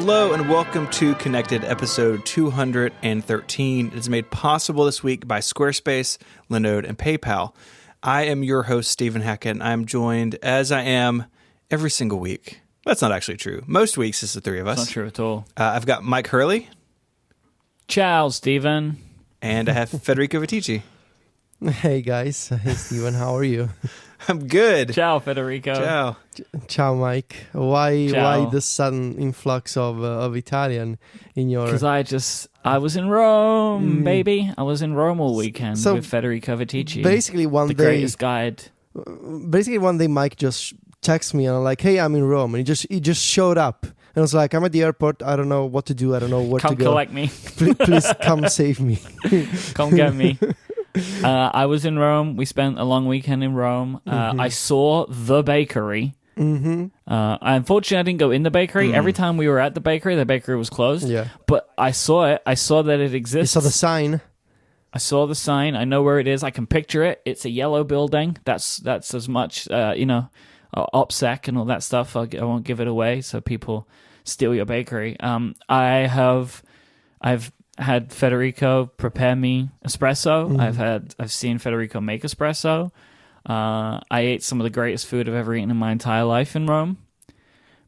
Hello and welcome to Connected episode 213. It's made possible this week by Squarespace, Linode, and PayPal. I am your host, Stephen Hackett, and I'm joined, as I am every single week. That's not actually true. Most weeks, it's the three of us. Not true at all. I've got Myke Hurley. Ciao, Stephen. And I have Federico Vitici. Hey, guys. Hey, Stephen. How are you? I'm good. Ciao, Federico. Ciao. Ciao, Myke. Why Ciao. the sudden influx of Italian in your... Because I was in Rome, baby. I was in Rome all weekend with Federico Vitici. Basically, the greatest guide. Basically, one day, Myke just texted me and I'm like, hey, I'm in Rome. And he just showed up. And I was like, I'm at the airport. I don't know what to do. I don't know where to go. Come collect me. Please come save me. Come get me. I was in Rome. We spent a long weekend in Rome. I saw the bakery. Unfortunately, I didn't go in the bakery. Every time we were at the bakery was closed. Yeah. But I saw it. I saw that it You exists. saw the sign? I saw the sign. I know where it is. I can picture it. It's a yellow building. That's as much, OPSEC and all that stuff. I won't give it away so people steal your bakery. I've had Federico prepare me espresso. I've seen Federico make espresso. I ate some of the greatest food I've ever eaten in my entire life in Rome.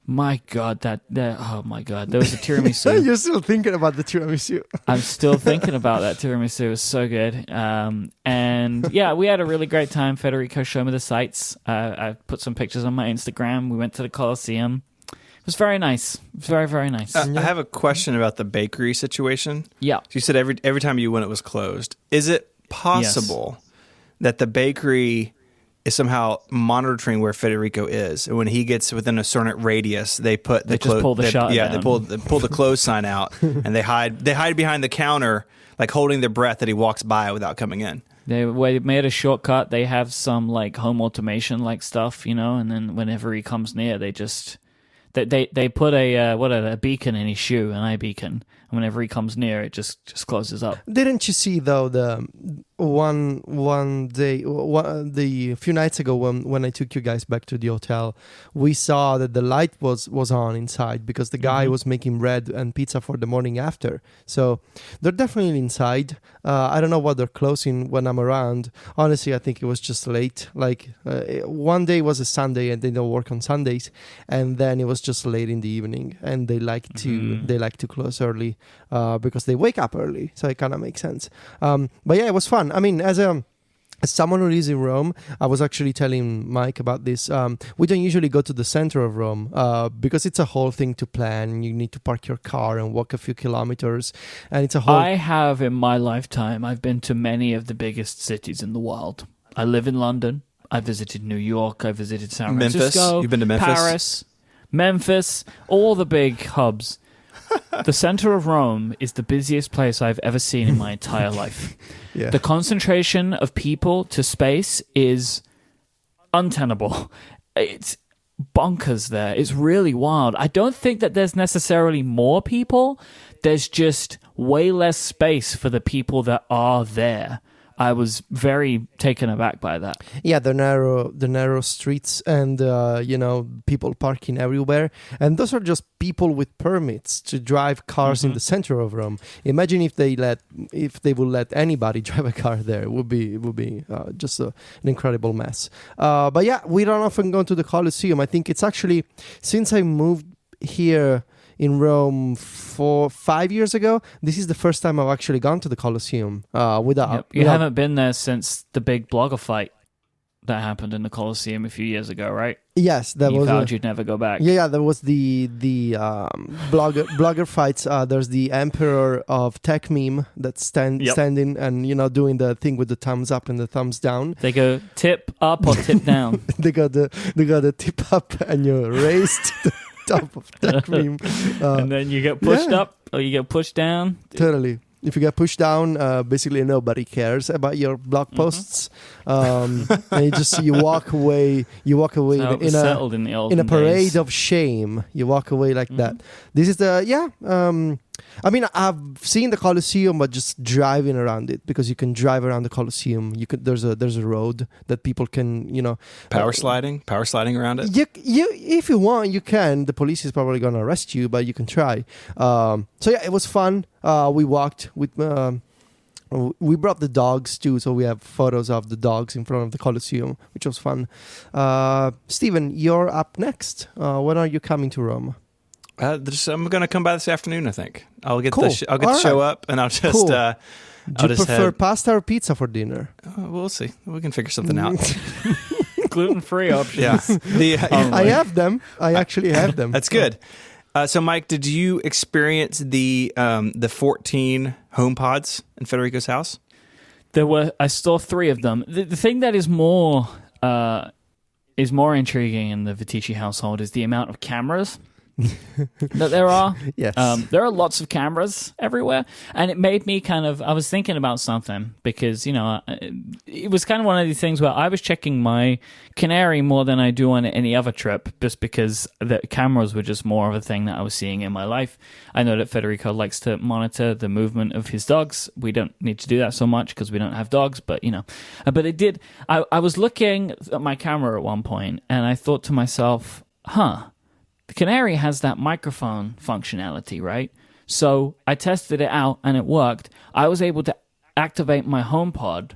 My God, oh my God, there was a tiramisu. You're still thinking about the tiramisu. I'm still thinking about that tiramisu. It was so good. And yeah, we had a really great time. Federico showed me the sights. I put some pictures on my Instagram. We went to the Colosseum. It was very nice. It was very, very nice. I have a question about the bakery situation. Yeah. You said every time you went, it was closed. Is it possible that the bakery is somehow monitoring where Federico is, and when he gets within a certain radius, they put the just pull the shutter down. they pull the close sign out, and they hide behind the counter, like holding their breath that he walks by without coming in. They made a shortcut. They have some like home automation like stuff, and then whenever he comes near, they just they put a beacon in his shoe, an eye beacon. And whenever he comes near, it just closes up. Didn't you see though the a few nights ago when I took you guys back to the hotel, we saw that the light was on inside because the guy was making bread and pizza for the morning after. So they're definitely inside. I don't know what they're closing when I'm around. Honestly, I think it was just late. Like one day was a Sunday and they don't work on Sundays, and then it was just late in the evening, and they like to close early because they wake up early. So it kind of makes sense. But yeah, it was fun. I mean, as someone who lives in Rome, I was actually telling Myke about this. We don't usually go to the center of Rome because it's a whole thing to plan. You need to park your car and walk a few kilometers, and it's a whole. I have in my lifetime. I've been to many of the biggest cities in the world. I live in London. I visited New York. I visited San Francisco. Memphis. You've been to Memphis? Paris, Memphis, all the big hubs. The center of Rome is the busiest place I've ever seen in my entire life. Yeah. The concentration of people to space is untenable. It's bonkers there. It's really wild. I don't think that there's necessarily more people. There's just way less space for the people that are there. I was very taken aback by that. Yeah, the narrow streets and people parking everywhere, and those are just people with permits to drive cars in the center of Rome. Imagine if they would let anybody drive a car there. It would be just an incredible mess. But yeah, we don't often go to the Colosseum. I think it's actually since I moved here in Rome 5 years ago, this is the first time I've actually gone to the Colosseum. You haven't been there since the big blogger fight that happened in the Colosseum a few years ago, right? Yes, you vowed you'd never go back. Yeah, there was the blogger fights. There's the Emperor of Tech meme that's standing and doing the thing with the thumbs up and the thumbs down. They go tip up or tip down. they got the tip up and you're raised. Top of tech meme. And then you get pushed up or you get pushed down. Totally. If you get pushed down, basically nobody cares about your blog posts. And you walk away in a parade of shame. You walk away like that. This is I mean, I've seen the Colosseum, but just driving around it, because you can drive around the Colosseum. There's a road that people can, Power sliding around it. You if you want, you can. The police is probably gonna arrest you, but you can try. So yeah, it was fun. We walked with. We brought the dogs too, so we have photos of the dogs in front of the Colosseum, which was fun. Steven, you're up next. When are you coming to Rome? I'm going to come by this afternoon. I think I'll get Cool. I'll get the show up, and I'll just. Cool. I'll Do you just prefer head. pasta or pizza for dinner? We'll see. We can figure something out. Gluten-free options. Yeah. I have them. I actually have them. That's good. So, Myke, did you experience the 14 HomePods in Federico's house? I saw 3 of them. The thing that is more intriguing in the Viticci household is the amount of cameras that there are. Yes. There are lots of cameras everywhere, and it made me I was thinking about something, because it was kind of one of these things where I was checking my Canary more than I do on any other trip, just because the cameras were just more of a thing that I was seeing in my life. I know that Federico likes to monitor the movement of his dogs. We don't need to do that so much because we don't have dogs, but but it did. I was looking at my camera at one point, and I thought to myself, the Canary has that microphone functionality, right? So I tested it out and it worked. I was able to activate my HomePod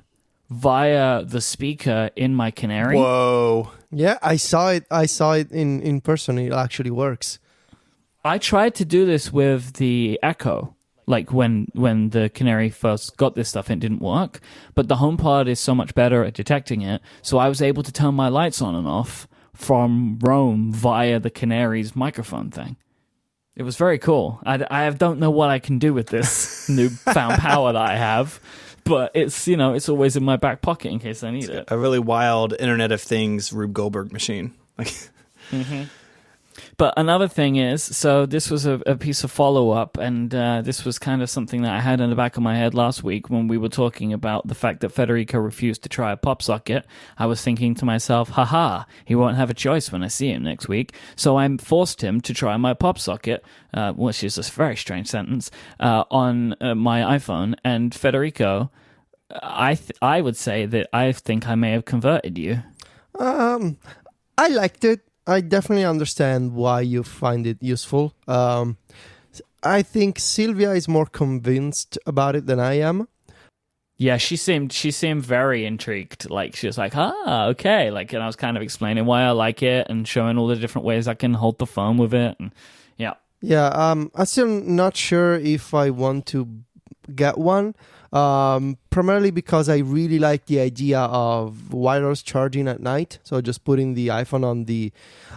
via the speaker in my Canary. Whoa. Yeah, I saw it in person. It actually works. I tried to do this with the Echo, like when the Canary first got this stuff, it didn't work. But the HomePod is so much better at detecting it, so I was able to turn my lights on and off from Rome via the Canary's microphone thing. It was very cool. I don't know what I can do with this newfound power that I have, but it's it's always in my back pocket in case I need it. A really wild Internet of Things Rube Goldberg machine. But another thing is, so this was a piece of follow-up, and this was kind of something that I had in the back of my head last week when we were talking about the fact that Federico refused to try a pop socket. I was thinking to myself, he won't have a choice when I see him next week. So I forced him to try my pop socket, which is a very strange sentence, on my iPhone. And Federico, I would say that I think I may have converted you. I liked it. I definitely understand why you find it useful. I think Sylvia is more convinced about it than I am. Yeah, she seemed very intrigued. Like, she was like, okay. Like, and I was kind of explaining why I like it and showing all the different ways I can hold the phone with it. And yeah. Yeah, I'm still not sure if I want to get one. Primarily because I really like the idea of wireless charging at night. So just putting the iPhone on the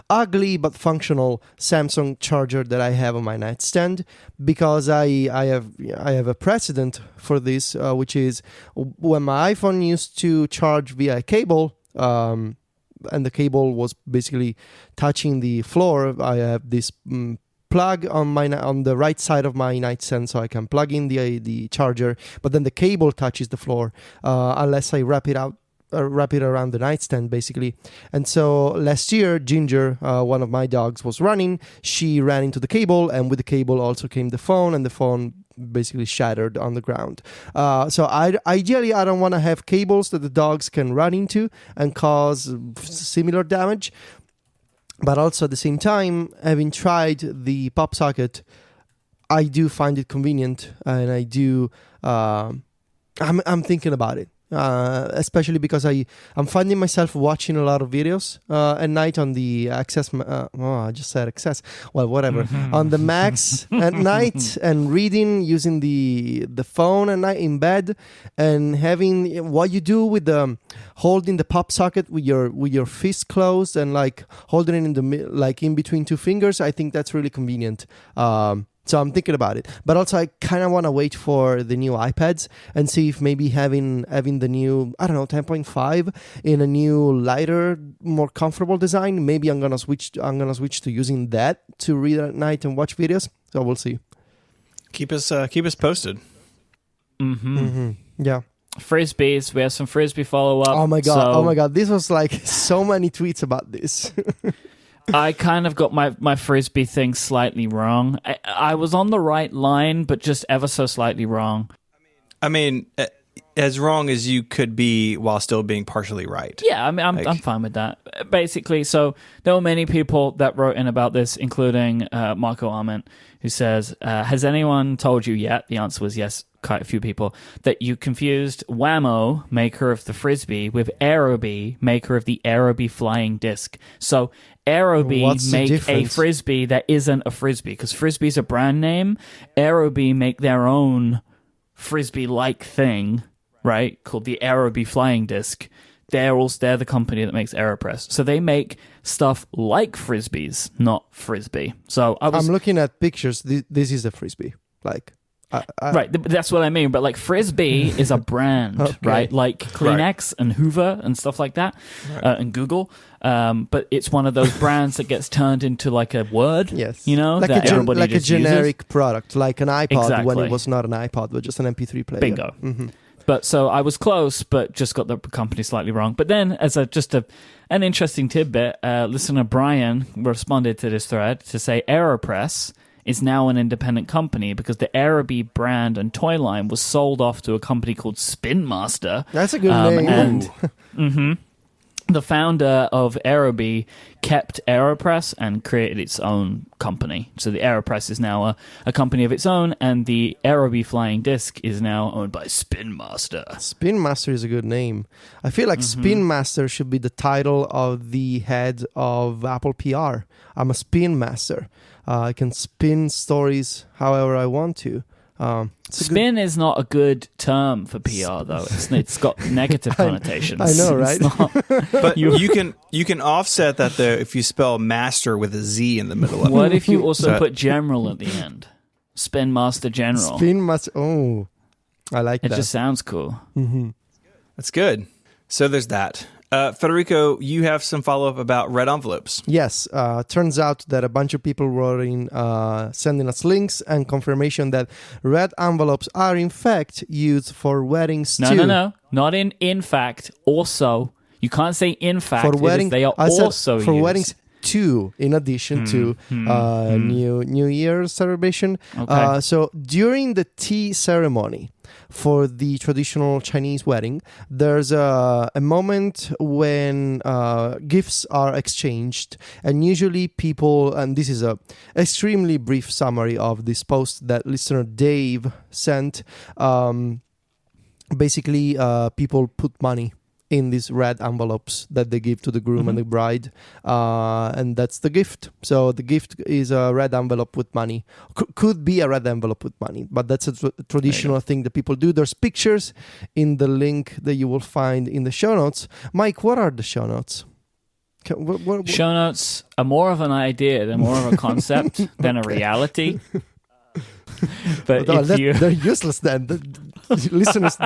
ugly but functional Samsung charger that I have on my nightstand, because I have a precedent for this, which is when my iPhone used to charge via cable, and the cable was basically touching the floor. I have this plug on the right side of my nightstand, so I can plug in the charger, but then the cable touches the floor unless I wrap it around the nightstand, basically. And so last year, Ginger, one of my dogs, was running. She ran into the cable, and with the cable also came the phone, and the phone basically shattered on the ground. So ideally, I don't want to have cables that the dogs can run into and cause similar damage. But also at the same time, having tried the pop socket, I do find it convenient, and I do. I'm thinking about it, especially because I'm finding myself watching a lot of videos at night on the Access. I just said Access. Well, whatever. On the Max at night, and reading using the phone at night in bed, and having what you do with the holding the pop socket with your fist closed and like holding it in between two fingers. I think that's really convenient. So I'm thinking about it, but also I kind of want to wait for the new iPads and see if maybe having the new 10.5 in a new lighter, more comfortable design. Maybe I'm gonna switch to using that to read at night and watch videos. So we'll see. Keep us posted. Yeah. Frisbees. We have some Frisbee follow-up. Oh my god! This was like so many tweets about this. I kind of got my frisbee thing slightly wrong. I was on the right line, but just ever so slightly wrong. I mean, as wrong as you could be while still being partially right. Yeah, I mean, I'm fine with that. Basically, so there were many people that wrote in about this, including Marco Arment, who says, has anyone told you yet? The answer was yes, quite a few people, that you confused Whammo, maker of the Frisbee, with Aerobee, maker of the Aerobee flying disc. So Aerobee make a Frisbee that isn't a Frisbee, because Frisbee's a brand name. Aerobee make their own Frisbee-like thing, right, called the Aerobee flying disc. They're the company that makes AeroPress. So they make stuff like Frisbees, not Frisbee. So I'm looking at pictures. This is a Frisbee. Like, right, that's what I mean. But like Frisbee is a brand, okay. right? Like Kleenex and Hoover and stuff like that, and Google. But it's one of those brands that gets turned into like a word. Yes, that everybody like just a generic uses. Product, like an iPod when Exactly. it was not an iPod, but just an MP3 player. Bingo. Mm-hmm. But so I was close, but just got the company slightly wrong. But then, as an interesting tidbit, listener Brian responded to this thread to say AeroPress is now an independent company because the Aerobee brand and toy line was sold off to a company called Spin Master. That's a good name. And the founder of Aerobee kept AeroPress and created its own company. So the AeroPress is now a company of its own, and the Aerobee flying disc is now owned by Spin Master. Spin Master is a good name. I feel like Spin Master should be the title of the head of Apple PR. I'm a Spin Master. I can spin stories however I want to. Spin is not a good term for PR, though. It's got negative connotations. I know, right? But you can offset that though if you spell master with a Z in the middle of it. What if you also put general at the end? Spin Master General. Spin Master. Oh, I like that. It just sounds cool. Mm-hmm. That's good. So there's that. Federico, you have some follow-up about red envelopes. Yes. Turns out that a bunch of people were sending us links and confirmation that red envelopes are in fact used for weddings too. No. Not in fact. Also, you can't say in fact. For wedding, they are also for used. weddings too, in addition to New Year's celebration. Okay. So during the tea ceremony for the traditional Chinese wedding, there's a moment when gifts are exchanged, and usually people, and this is a extremely brief summary of this post that listener Dave sent, basically people put money in these red envelopes that they give to the groom and the bride, and that's the gift. So the gift is a red envelope with money. Could be a red envelope with money, but that's a traditional thing that people do. There's pictures in the link that you will find in the show notes. Myke, what are the show notes? Show notes are more of an idea, they're more of a concept than a reality. But they're useless then. Listeners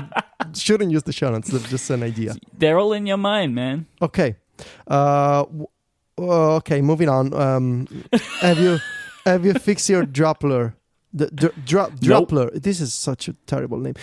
shouldn't use the show notes. They're just an idea. They're all in your mind, man. Okay. Okay, moving on. Have you fixed your Droppler? Droppler. This is such a terrible name.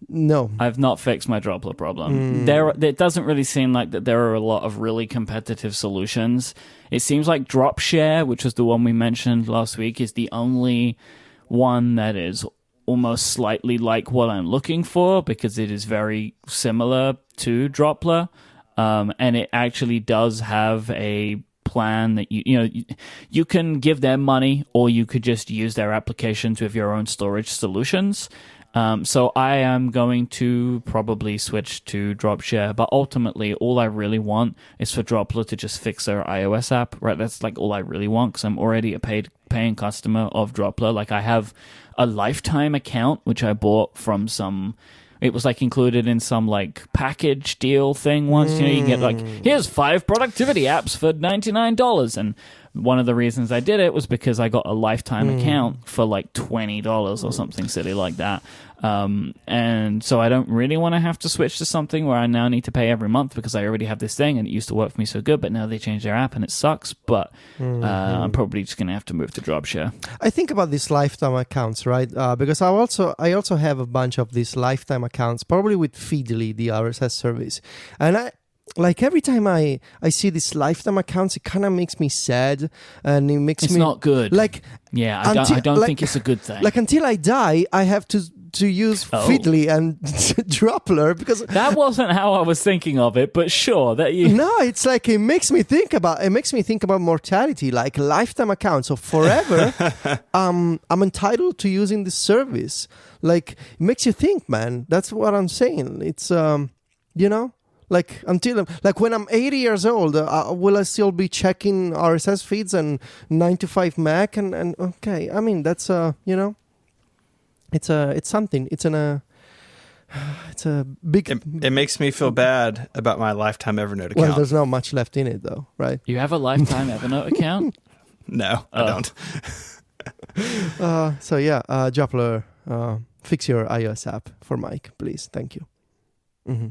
No. I've not fixed my Droppler problem. It doesn't really seem like that there are a lot of really competitive solutions. It seems like Dropshare, which was the one we mentioned last week, is the only one that is almost slightly like what I'm looking for, because it is very similar to Droppler, and it actually does have a plan that you can give them money, or you could just use their applications with your own storage solutions. So I am going to probably switch to Dropshare, but ultimately all I really want is for Droppler to just fix their iOS app, right? That's like all I really want, because I'm already a paying customer of Droppler. Like, I have a lifetime account, which I bought from it was like included in some like package deal thing once. You can get like, here's 5 productivity apps for $99. And one of the reasons I did it was because I got a lifetime account for like $20 or something silly like that. And so I don't really want to have to switch to something where I now need to pay every month, because I already have this thing and it used to work for me so good, but now they changed their app and it sucks. But I'm probably just going to have to move to Dropshare. I think about these lifetime accounts, right? Because I also have a bunch of these lifetime accounts, probably with Feedly, the RSS service. And like every time I see these lifetime accounts, it kind of makes me sad, and it makes It's me not good. Like, yeah, I don't think it's a good thing. like until I die, I have to use Feedly and Droppler because that wasn't how I was thinking of it, but sure that you. No, it's like it makes me think about mortality, like lifetime account. So forever, I'm entitled to using this service. Like it makes you think, man. That's what I'm saying. It's like until like when I'm 80 years old, will I still be checking RSS feeds and 9 to 5 Mac and okay? I mean that's It's something. It's a big. It makes me feel bad about my lifetime Evernote account. Well, there's not much left in it, though, right? You have a lifetime Evernote account? No, I don't. So yeah, Droppler, fix your iOS app for Myke, please. Thank you. Mm-hmm.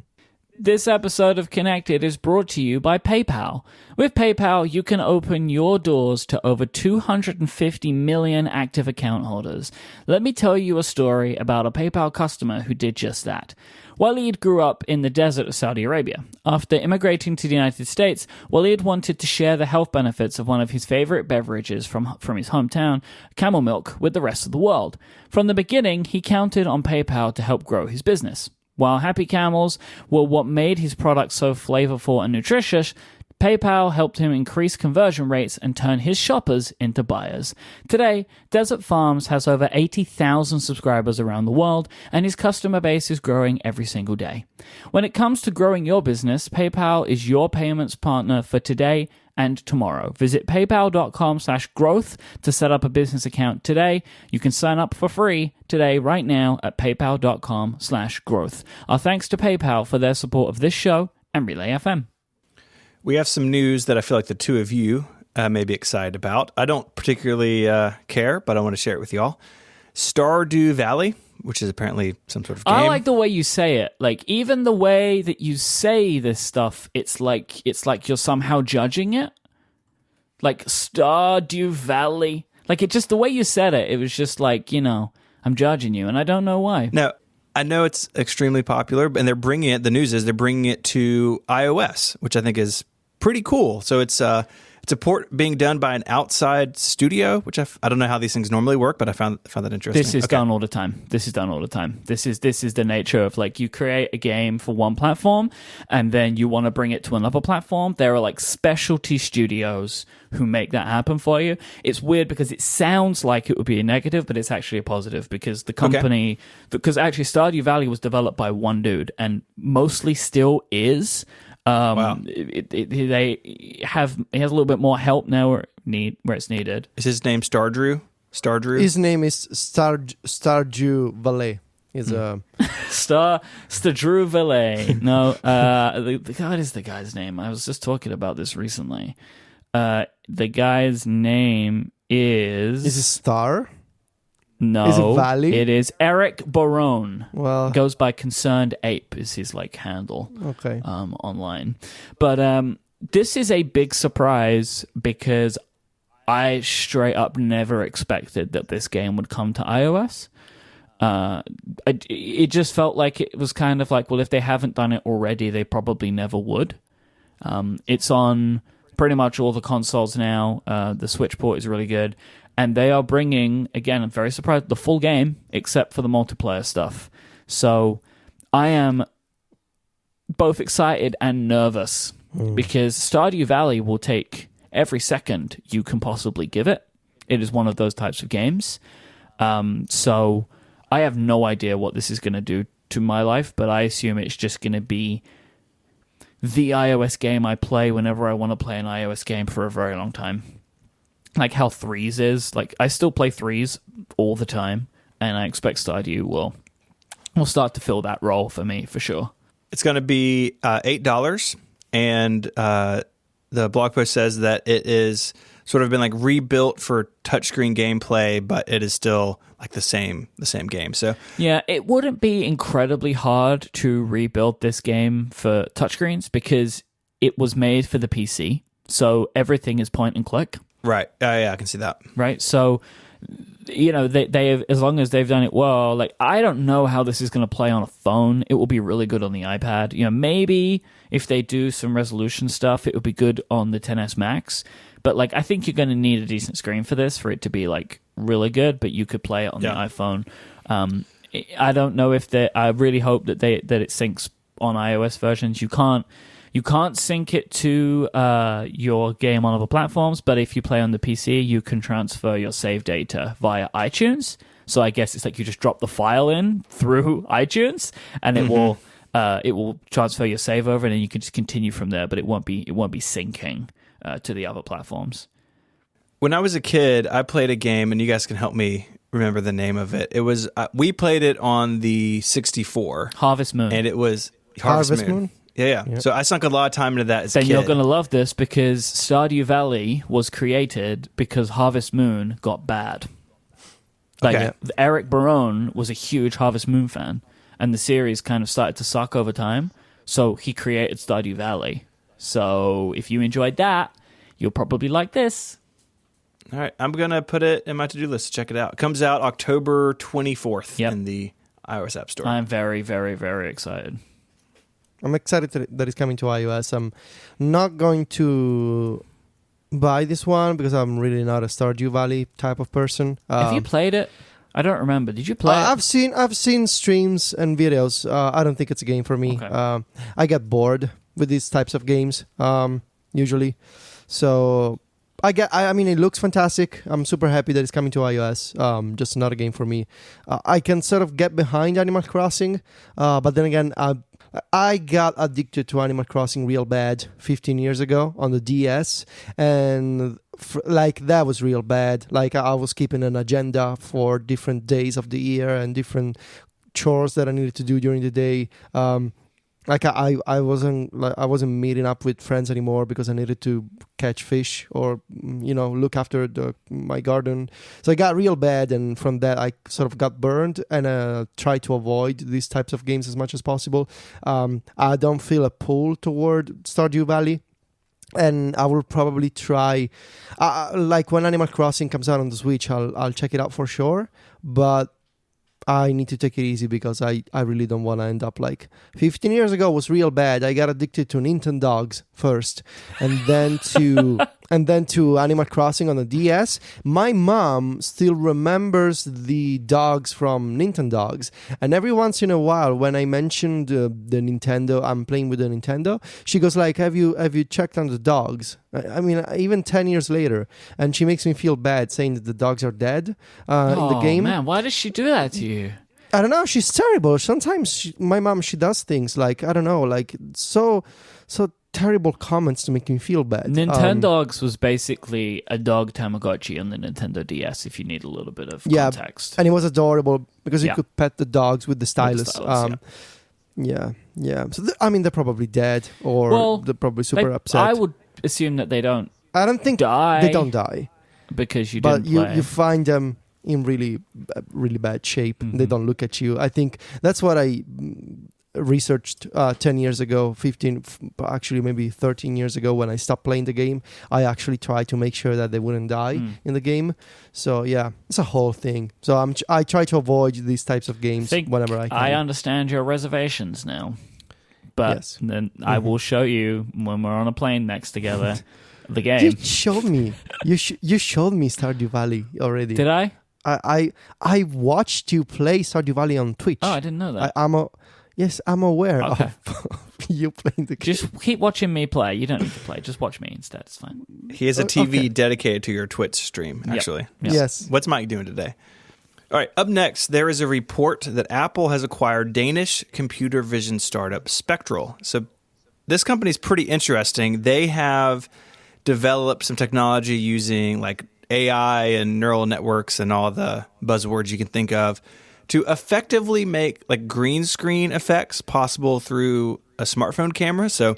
This episode of Connected is brought to you by PayPal. With PayPal, you can open your doors to over 250 million active account holders. Let me tell you a story about a PayPal customer who did just that. Walid grew up in the desert of Saudi Arabia. After immigrating to the United States, Walid wanted to share the health benefits of one of his favorite beverages from his hometown, camel milk, with the rest of the world. From the beginning, he counted on PayPal to help grow his business. While Happy Camels were what made his product so flavorful and nutritious, PayPal helped him increase conversion rates and turn his shoppers into buyers. Today, Desert Farms has over 80,000 subscribers around the world, and his customer base is growing every single day. When it comes to growing your business, PayPal is your payments partner for today and tomorrow. Visit paypal.com/growth to set up a business account today. You can sign up for free today right now at paypal.com/growth. Our thanks to PayPal for their support of this show and Relay FM. We have some news that I feel like the two of you may be excited about. I don't particularly care, but I want to share it with y'all. Stardew Valley, which is apparently some sort of game. I like the way you say it. Like, even the way that you say this stuff, it's like you're somehow judging it. Like, Stardew Valley. Like, it just, the way you said it, it was just like, I'm judging you, and I don't know why. No, I know it's extremely popular, and they're bringing it, the news is they're bringing it to iOS, which I think is pretty cool. So it's a port being done by an outside studio, which I don't know how these things normally work, but I found that interesting. This is done all the time. This is the nature of, like, you create a game for one platform and then you want to bring it to another platform. There are like specialty studios who make that happen for you. It's weird because it sounds like it would be a negative, but it's actually a positive because the company, because actually Stardew Valley was developed by one dude and mostly still is. Wow. He has a little bit more help now where it's needed. Is his name Stardew? His name is Stardew Valley. Is Stardew Valley. No, what is the guy's name? I was just talking about this recently. The guy's name is. Is it Star? No, is it Valley? It is Eric Barone. Well, goes by Concerned Ape is his handle. Okay. Online, but this is a big surprise because I straight up never expected that this game would come to iOS. It just felt like it was kind of like, well, if they haven't done it already, they probably never would. It's on pretty much all the consoles now. The Switch port is really good. And they are bringing, again, I'm very surprised, the full game, except for the multiplayer stuff. So I am both excited and nervous because Stardew Valley will take every second you can possibly give it. It is one of those types of games. So I have no idea what this is going to do to my life, but I assume it's just going to be the iOS game I play whenever I want to play an iOS game for a very long time. Like how Threes is. Like, I still play Threes all the time, and I expect Stardew will start to fill that role for me, for sure. It's going to be $8, and the blog post says that it is sort of been like rebuilt for touchscreen gameplay, but it is still like the same game. So yeah, it wouldn't be incredibly hard to rebuild this game for touchscreens because it was made for the PC, so everything is point and click. Right. Yeah, I can see that. Right. So they have, as long as they've done it well. Like, I don't know how this is going to play on a phone. It will be really good on the iPad. Maybe if they do some resolution stuff, it would be good on the 10s Max. But like, I think you're going to need a decent screen for this for it to be like really good. But you could play it on the iPhone. I don't know if I really hope that it syncs on iOS versions. You can't sync it to your game on other platforms, but if you play on the PC, you can transfer your save data via iTunes. So I guess it's like you just drop the file in through iTunes, and it will transfer your save over, and then you can just continue from there. But it won't be syncing to the other platforms. When I was a kid, I played a game, and you guys can help me remember the name of it. It was we played it on the 64, Harvest Moon, and it was Harvest Moon? Yeah. So I sunk a lot of time into that as a kid. Then you're going to love this because Stardew Valley was created because Harvest Moon got bad. Like, Eric Barone was a huge Harvest Moon fan, and the series kind of started to suck over time, so he created Stardew Valley. So if you enjoyed that, you'll probably like this. All right. I'm going to put it in my to-do list to check it out. It comes out October 24th in the iOS App Store. I'm very, very, very excited. I'm excited that it's coming to iOS. I'm not going to buy this one because I'm really not a Stardew Valley type of person. Have you played it? I don't remember. Did you play it? I've seen streams and videos. I don't think it's a game for me. Okay. I get bored with these types of games usually. So I mean, it looks fantastic. I'm super happy that it's coming to iOS. Just not a game for me. I can sort of get behind Animal Crossing, but then again, I got addicted to Animal Crossing real bad 15 years ago on the DS, and that was real bad. Like, I was keeping an agenda for different days of the year and different chores that I needed to do during the day. I wasn't meeting up with friends anymore because I needed to catch fish or look after my garden. So I got real bad, and from that I sort of got burned and tried to avoid these types of games as much as possible. I don't feel a pull toward Stardew Valley, and I will probably try. Like, when Animal Crossing comes out on the Switch, I'll check it out for sure, but I need to take it easy because I really don't want to end up like 15 years ago was real bad. I got addicted to Nintendogs first, and then to Animal Crossing on the DS. My mom still remembers the dogs from Nintendogs, and every once in a while when I mentioned the Nintendo, I'm playing with the Nintendo, she goes like, have you checked on the dogs? I mean, even 10 years later, and she makes me feel bad saying that the dogs are dead in the game. Oh man, why does she do that to you? I don't know. She's terrible. Sometimes my mom, she does things like, I don't know, like so terrible comments to make me feel bad. Nintendogs was basically a dog Tamagotchi on the Nintendo DS, if you need a little bit of context. And it was adorable because you could pet the dogs with the stylus. Yeah. So I mean, they're probably dead, or they're probably super upset. I would assume that they don't. I don't think die. They don't die because you didn't play. But you find them in really, really bad shape. Mm-hmm. They don't look at you. I think that's what I researched 10 years ago, 15, actually maybe 13 years ago when I stopped playing the game. I actually tried to make sure that they wouldn't die in the game. So yeah, it's a whole thing. So I try to avoid these types of games whenever I can. I understand your reservations now. But then I will show you when we're on a plane next together the game. You showed me. You showed me Stardew Valley already. Did I? I watched you play Stardew Valley on Twitch. Oh, I didn't know that. I'm aware of you playing the game. Just keep watching me play. You don't need to play. Just watch me instead. It's fine. He has a TV dedicated to your Twitch stream, actually. Yep. Yes. What's Myke doing today? All right, up next, there is a report that Apple has acquired Danish computer vision startup Spectral. So this company is pretty interesting. They have developed some technology using like AI and neural networks and all the buzzwords you can think of to effectively make like green screen effects possible through a smartphone camera. So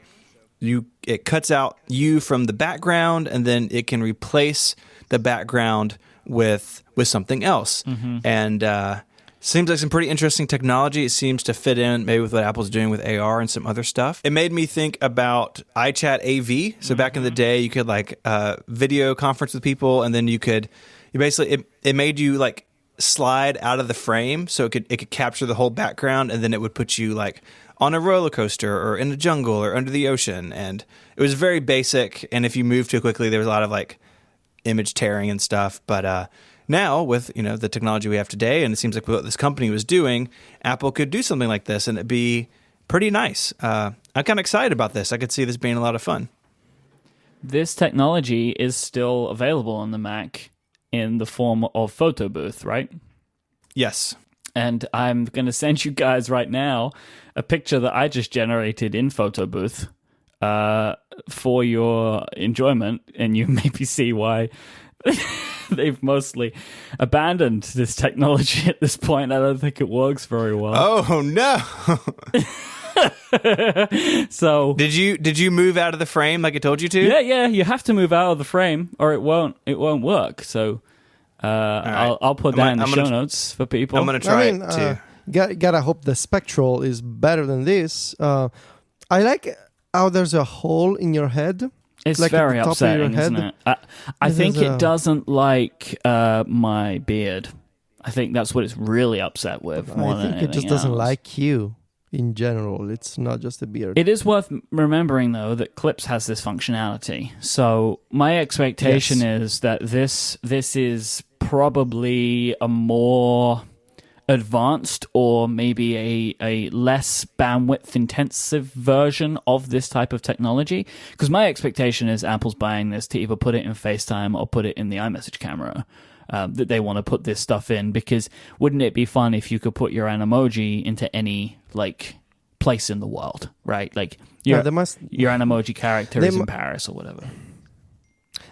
it cuts out you from the background, and then it can replace the background with something else. Mm-hmm. And seems like some pretty interesting technology. It seems to fit in maybe with what Apple's doing with AR and some other stuff. It made me think about iChat AV. So back in the day, you could like video conference with people, and then you could you basically it made you like slide out of the frame, so it could capture the whole background, and then it would put you like on a roller coaster or in a jungle or under the ocean. And it was very basic. And if you moved too quickly, there was a lot of like image tearing and stuff. But now with, the technology we have today, and it seems like what this company was doing, Apple could do something like this and it'd be pretty nice. I'm kind of excited about this. I could see this being a lot of fun. This technology is still available on the Mac in the form of Photo Booth, right? Yes. And I'm going to send you guys right now a picture that I just generated in Photo Booth for your enjoyment, and you maybe see why they've mostly abandoned this technology at this point. I don't think it works very well. Oh, no. So did you move out of the frame like I told you to? Yeah, you have to move out of the frame or it won't work. So right. I'll put that in the show notes for people. I'm gonna try it too. Gotta hope the Spectral is better than this. I like how there's a hole in your head. It's like very at the top upsetting, of your head. isn't it? I think it doesn't like my beard. I think that's what it's really upset with. I think it just doesn't like you. In general, it's not just a beard. It is worth remembering, though, that Clips has this functionality. So my expectation is that this is probably a more advanced or maybe a less bandwidth intensive version of this type of technology. Because my expectation is Apple's buying this to either put it in FaceTime or put it in the iMessage camera. That they want to put this stuff in, because wouldn't it be fun if you could put your Animoji into any like place in the world, right? Like your Animoji character is in Paris or whatever.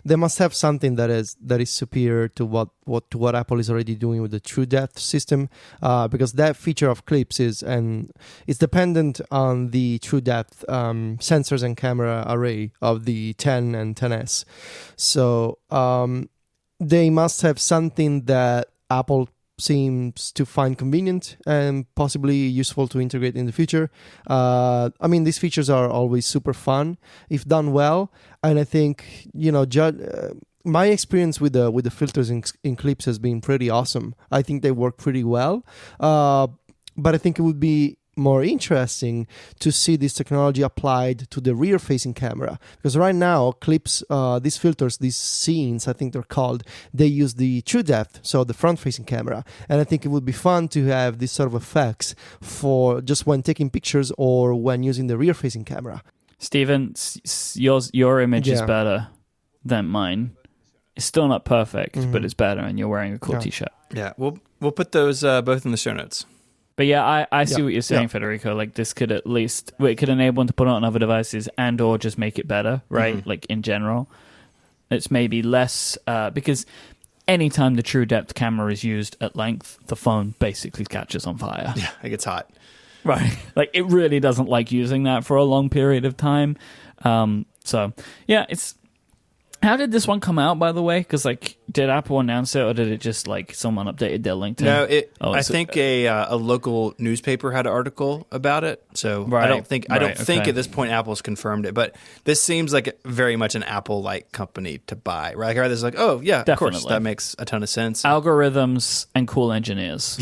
They must have something that is superior to what Apple is already doing with the True Depth system, because that feature of Clips is dependent on the True Depth sensors and camera array of the 10 and 10s. So they must have something that Apple seems to find convenient and possibly useful to integrate in the future. These features are always super fun if done well, and I think my experience with the filters in Clips has been pretty awesome. I think they work pretty well, but I think it would be more interesting to see this technology applied to the rear-facing camera, because right now Clips, these filters, these scenes, I think they're called, they use the True Depth, so the front-facing camera, and I think it would be fun to have this sort of effects for just when taking pictures or when using the rear-facing camera. Steven, your image is better than mine. It's still not perfect, but it's better, and you're wearing a cool t-shirt. Yeah, we'll put those both in the show notes. But yeah, I see what you're saying, Federico. Like, this could it could enable them to put it on other devices and or just make it better, right? Mm-hmm. Like, in general. It's maybe less, because anytime the True Depth camera is used at length, the phone basically catches on fire. Yeah, it gets hot. Right. Like, it really doesn't like using that for a long period of time. So, yeah, it's... How did this one come out, by the way? Because, did Apple announce it, or did it just, someone updated their LinkedIn? No, I think a local newspaper had an article about it. So right, I don't think at this point Apple's confirmed it. But this seems like very much an Apple-like company to buy, right? Like, this oh, yeah, definitely. Of course, that makes a ton of sense. Algorithms and cool engineers.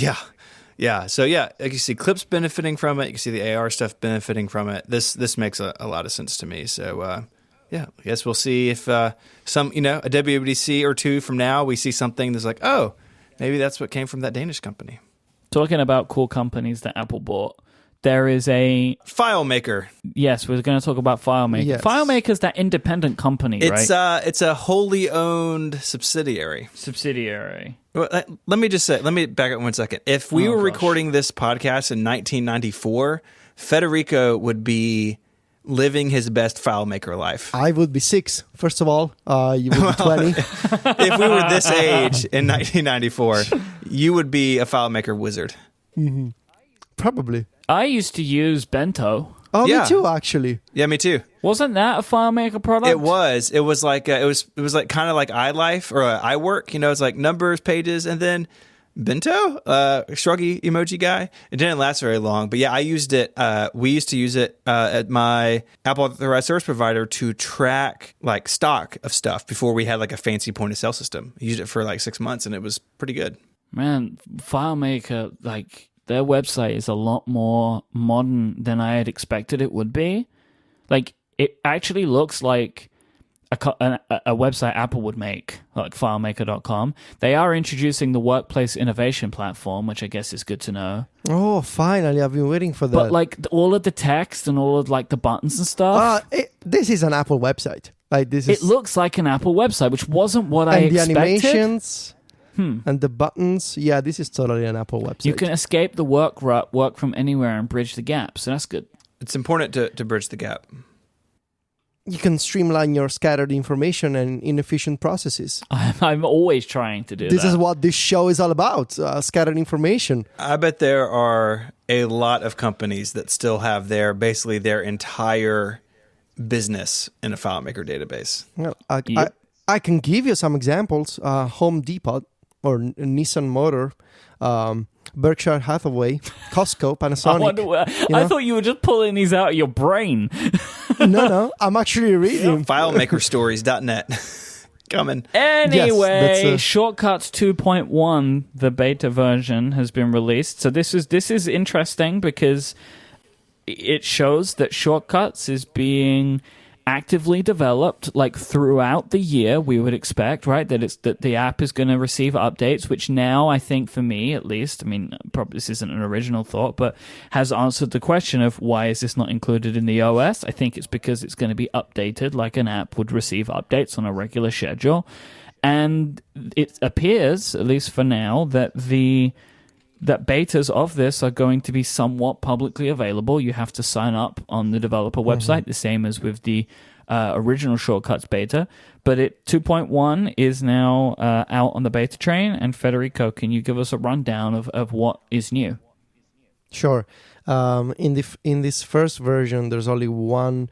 Yeah. So, yeah, like you see Clips benefiting from it. You can see the AR stuff benefiting from it. This makes a lot of sense to me. So, yeah, I guess we'll see if a WWDC or two from now, we see something that's like, oh, maybe that's what came from that Danish company. Talking about cool companies that Apple bought, there is a... FileMaker. Yes, we're going to talk about FileMaker. Yes. FileMaker's that independent company, right? It's a wholly owned subsidiary. Well, let me back up 1 second. If we were recording this podcast in 1994, Federico would be living his best FileMaker life. I would be 6, first of all. You would be 20. If we were this age in 1994, you would be a FileMaker wizard. Mm-hmm. Probably. I used to use Bento. Oh, yeah. Me too, actually. Yeah, me too. Wasn't that a FileMaker product? It was. It was like kind of like iLife or iWork. It's like numbers, pages, and then bento, shruggy emoji guy. It didn't last very long, but yeah, I used it. We used to use it at my Apple authorized service provider to track like stock of stuff before we had like a fancy point of sale system. I used it for like 6 months, and it was pretty good. Man, FileMaker, like their website is a lot more modern than I had expected it would be. Like it actually looks like a website Apple would make, like FileMaker.com. They are introducing the Workplace Innovation Platform, which I guess is good to know. Oh, finally! I've been waiting for that. But like all of the text and all of like the buttons and stuff, this is an Apple website. Like this is. It looks like an Apple website, which wasn't what I expected. And the animations and the buttons. Yeah, this is totally an Apple website. You can escape the work rut, work from anywhere, and bridge the gap. So that's good. It's important to bridge the gap. You can streamline your scattered information and inefficient processes. I'm always trying to do This that. is what this show is all about, scattered information. I bet there are a lot of companies that still have basically their entire business in a FileMaker database. Well, I can give you some examples. Home Depot or Nissan Motor, Berkshire Hathaway, Costco, Panasonic. I thought you were just pulling these out of your brain. No, I'm actually reading. FileMakerStories.net. Coming. Anyway, Yes, Shortcuts 2.1, the beta version, has been released. So this is interesting because it shows that Shortcuts is being actively developed like throughout the year. We would expect, right, that the app is going to receive updates, which now I think, for me at least, I mean, probably this isn't an original thought, but has answered the question of why is this not included in the OS. I think it's because it's going to be updated like an app would receive updates on a regular schedule. And it appears, at least for now, that betas of this are going to be somewhat publicly available. You have to sign up on the developer website, the same as with the original Shortcuts beta. But 2.1 is now out on the beta train. And Federico, can you give us a rundown of what is new? Sure. In this first version, there's only one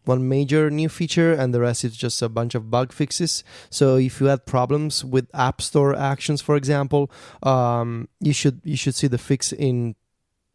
major new feature, and the rest is just a bunch of bug fixes. So if you had problems with App Store actions, for example, you should see the fix in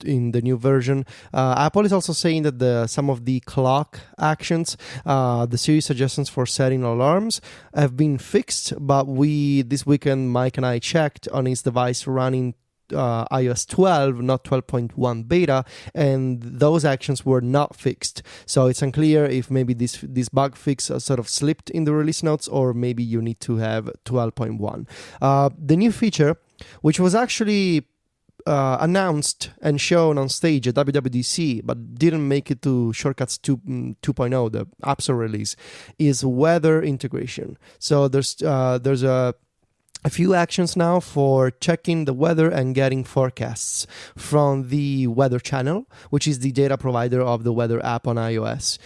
the new version. Apple is also saying that some of the clock actions, the Siri suggestions for setting alarms, have been fixed. But this weekend, Myke and I checked on his device running iOS 12, not 12.1 beta, and those actions were not fixed. So it's unclear if maybe this bug fix sort of slipped in the release notes, or maybe you need to have 12.1. The new feature, which was actually announced and shown on stage at WWDC, but didn't make it to Shortcuts 2.0, the App Store release, is weather integration. So there's a few actions now for checking the weather and getting forecasts from the weather channel, which is the data provider of the weather app on iOS.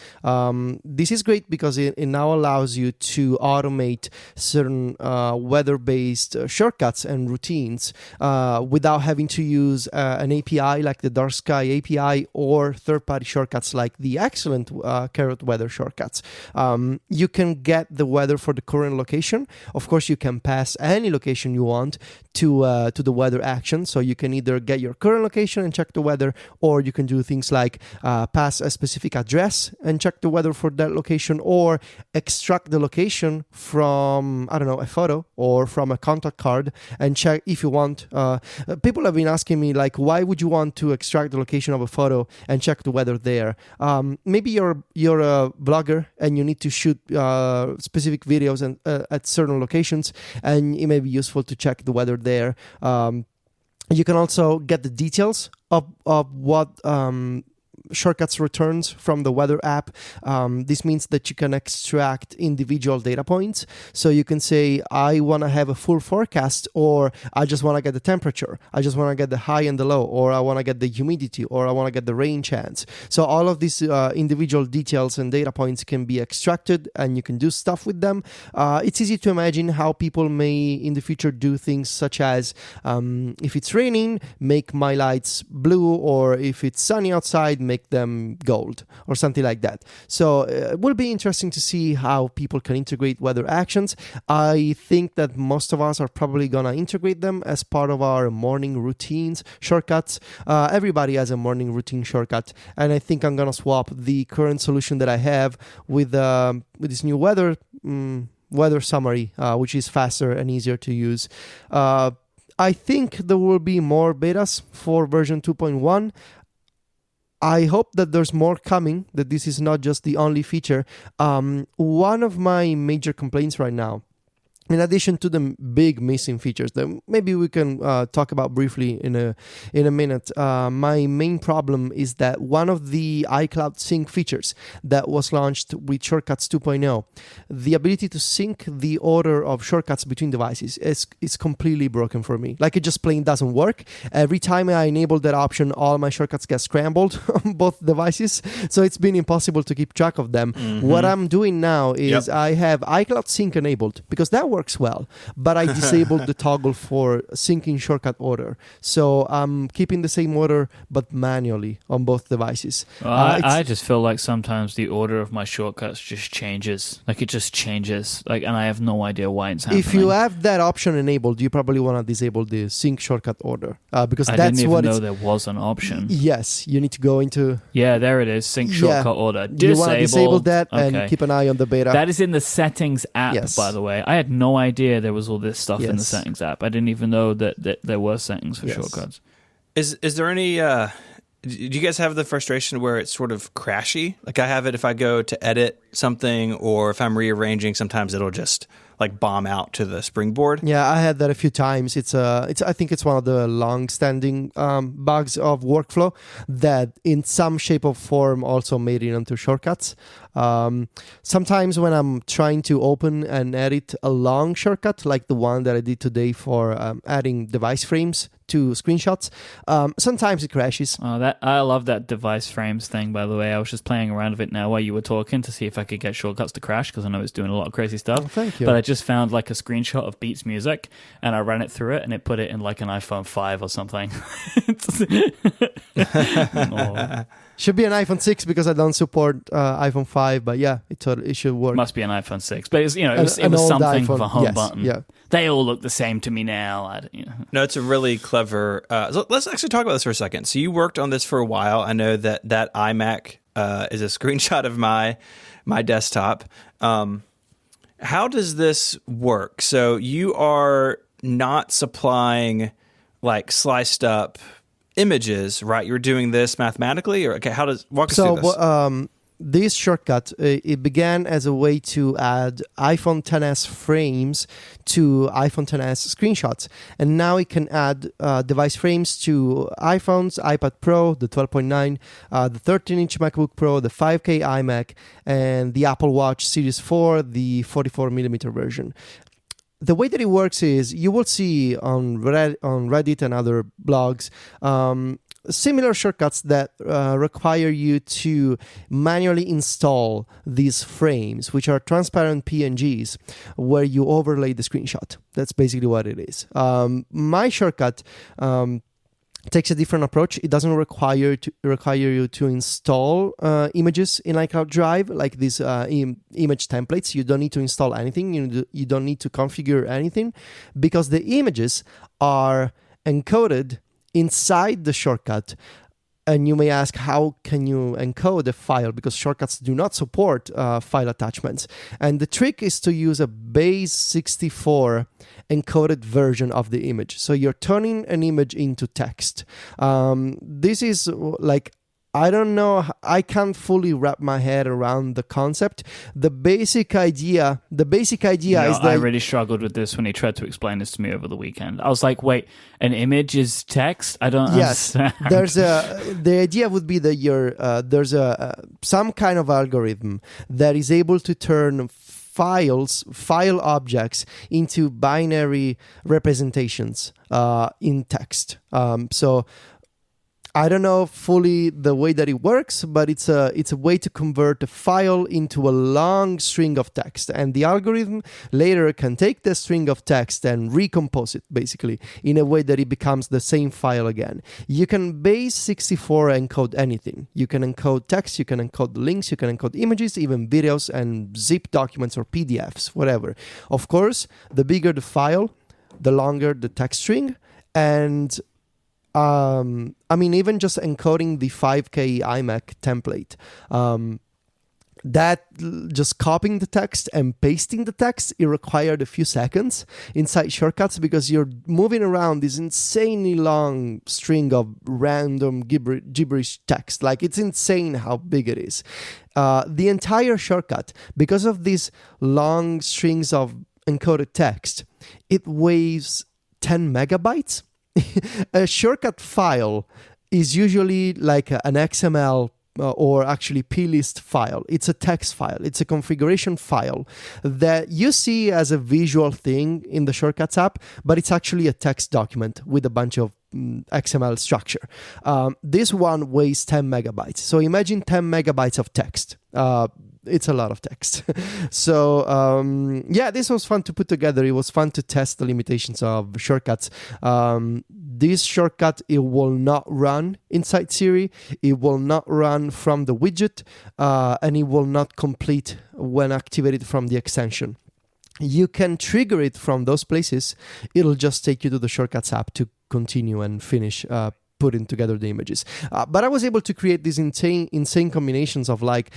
This is great because it now allows you to automate certain weather-based shortcuts and routines without having to use an API like the Dark Sky API or third-party shortcuts like the excellent Carrot Weather shortcuts. You can get the weather for the current location. Of course, you can pass any location you want to the weather action. So you can either get your current location and check the weather, or you can do things like pass a specific address and check the weather for that location, or extract the location from, I don't know, a photo or from a contact card and check if you want. People have been asking me, like, why would you want to extract the location of a photo and check the weather there? Maybe you're a blogger and you need to shoot specific videos at certain locations, and it may be useful to check the weather there. You can also get the details of what Shortcuts returns from the weather app. This means that you can extract individual data points. So you can say, I want to have a full forecast, or I just want to get the temperature. I just want to get the high and the low, or I want to get the humidity, or I want to get the rain chance. So all of these individual details and data points can be extracted, and you can do stuff with them. It's easy to imagine how people may in the future do things such as, if it's raining, make my lights blue, or if it's sunny outside, make them gold or something like that. So it will be interesting to see how people can integrate weather actions. I think that most of us are probably going to integrate them as part of our morning routines, shortcuts. Everybody has a morning routine shortcut, and I think I'm going to swap the current solution that I have with this new weather summary, which is faster and easier to use. I think there will be more betas for version 2.1. I hope that there's more coming, that this is not just the only feature. One of my major complaints right now, in addition to the big missing features that maybe we can talk about briefly in a minute, my main problem is that one of the iCloud sync features that was launched with Shortcuts 2.0, the ability to sync the order of shortcuts between devices is completely broken for me. Like, it just plain doesn't work. Every time I enable that option, all my shortcuts get scrambled on both devices, so it's been impossible to keep track of them. What I'm doing now is I have iCloud sync enabled because that works well, but I disabled the toggle for syncing shortcut order. So I'm keeping the same order, but manually on both devices. I just feel like sometimes the order of my shortcuts just changes. Like, it just changes. Like, and I have no idea why it's happening. If you have that option enabled, you probably want to disable the sync shortcut order because I that's didn't what even know there was an option. Yes, you need to go into. Yeah, there it is. Sync shortcut order. You want to disable that and keep an eye on the beta. That is in the settings app, by the way. I had no idea there was all this stuff in the settings app. I didn't even know that there were settings for shortcuts. Is there any... do you guys have the frustration where it's sort of crashy? Like, I have it if I go to edit something or if I'm rearranging, sometimes it'll just like bomb out to the springboard. Yeah, I had that a few times. I think it's one of the long-standing bugs of workflow that in some shape or form also made it into shortcuts. Sometimes when I'm trying to open and edit a long shortcut, like the one that I did today for adding device frames to screenshots, sometimes it crashes. I love that device frames thing, by the way. I was just playing around with it now while you were talking to see if I could get shortcuts to crash, because I know it's doing a lot of crazy stuff. Oh, thank you. But I just found like a screenshot of Beats Music and I ran it through it and it put it in like an iPhone 5 or something. Should be an iPhone 6 because I don't support iPhone 5, but yeah, it should work. Must be an iPhone 6, but it's, it was something iPhone, for home button. Yeah. They all look the same to me now. No, it's a really clever... let's actually talk about this for a second. So you worked on this for a while. I know that iMac is a screenshot of my desktop. How does this work? So you are not supplying like sliced up images, right? You're doing this mathematically, or okay? Walk us through this? This shortcut, it began as a way to add iPhone XS frames to iPhone XS screenshots. And now it can add device frames to iPhones, iPad Pro, the 12.9, the 13-inch MacBook Pro, the 5K iMac, and the Apple Watch Series 4, the 44mm version. The way that it works is you will see on Reddit and other blogs similar shortcuts that require you to manually install these frames, which are transparent PNGs, where you overlay the screenshot. That's basically what it is. My shortcut takes a different approach. It doesn't require you to install images in iCloud Drive, like these image templates. You don't need to install anything. You don't need to configure anything, because the images are encoded inside the shortcut. And you may ask, how can you encode a file? Because shortcuts do not support file attachments. And the trick is to use a base 64 encoded version of the image. So you're turning an image into text. This is like, I don't know, I can't fully wrap my head around the concept. The basic idea is that... I really struggled with this when he tried to explain this to me over the weekend. I was like, wait, an image is text? I don't understand. The idea would be that there's some kind of algorithm that is able to turn file objects into binary representations in text. So I don't know fully the way that it works, but it's a way to convert a file into a long string of text, and the algorithm later can take the string of text and recompose it basically in a way that it becomes the same file again. You can base 64 encode anything. You can encode text, you can encode links, you can encode images, even videos and zip documents or PDFs, whatever. Of course, the bigger the file, the longer the text string, and even just encoding the 5K iMac template, just copying the text and pasting the text, it required a few seconds inside Shortcuts because you're moving around this insanely long string of random gibberish text. Like, it's insane how big it is. The entire shortcut, because of these long strings of encoded text, it weighs 10 megabytes. A shortcut file is usually like an XML or actually plist file. It's a text file. It's a configuration file that you see as a visual thing in the Shortcuts app, but it's actually a text document with a bunch of XML structure. This one weighs 10 megabytes. So imagine 10 megabytes of text. It's a lot of text. So, this was fun to put together. It was fun to test the limitations of Shortcuts. This shortcut, it will not run inside Siri. It will not run from the widget, and it will not complete when activated from the extension. You can trigger it from those places. It'll just take you to the Shortcuts app to continue and finish putting together the images. But I was able to create these insane combinations of like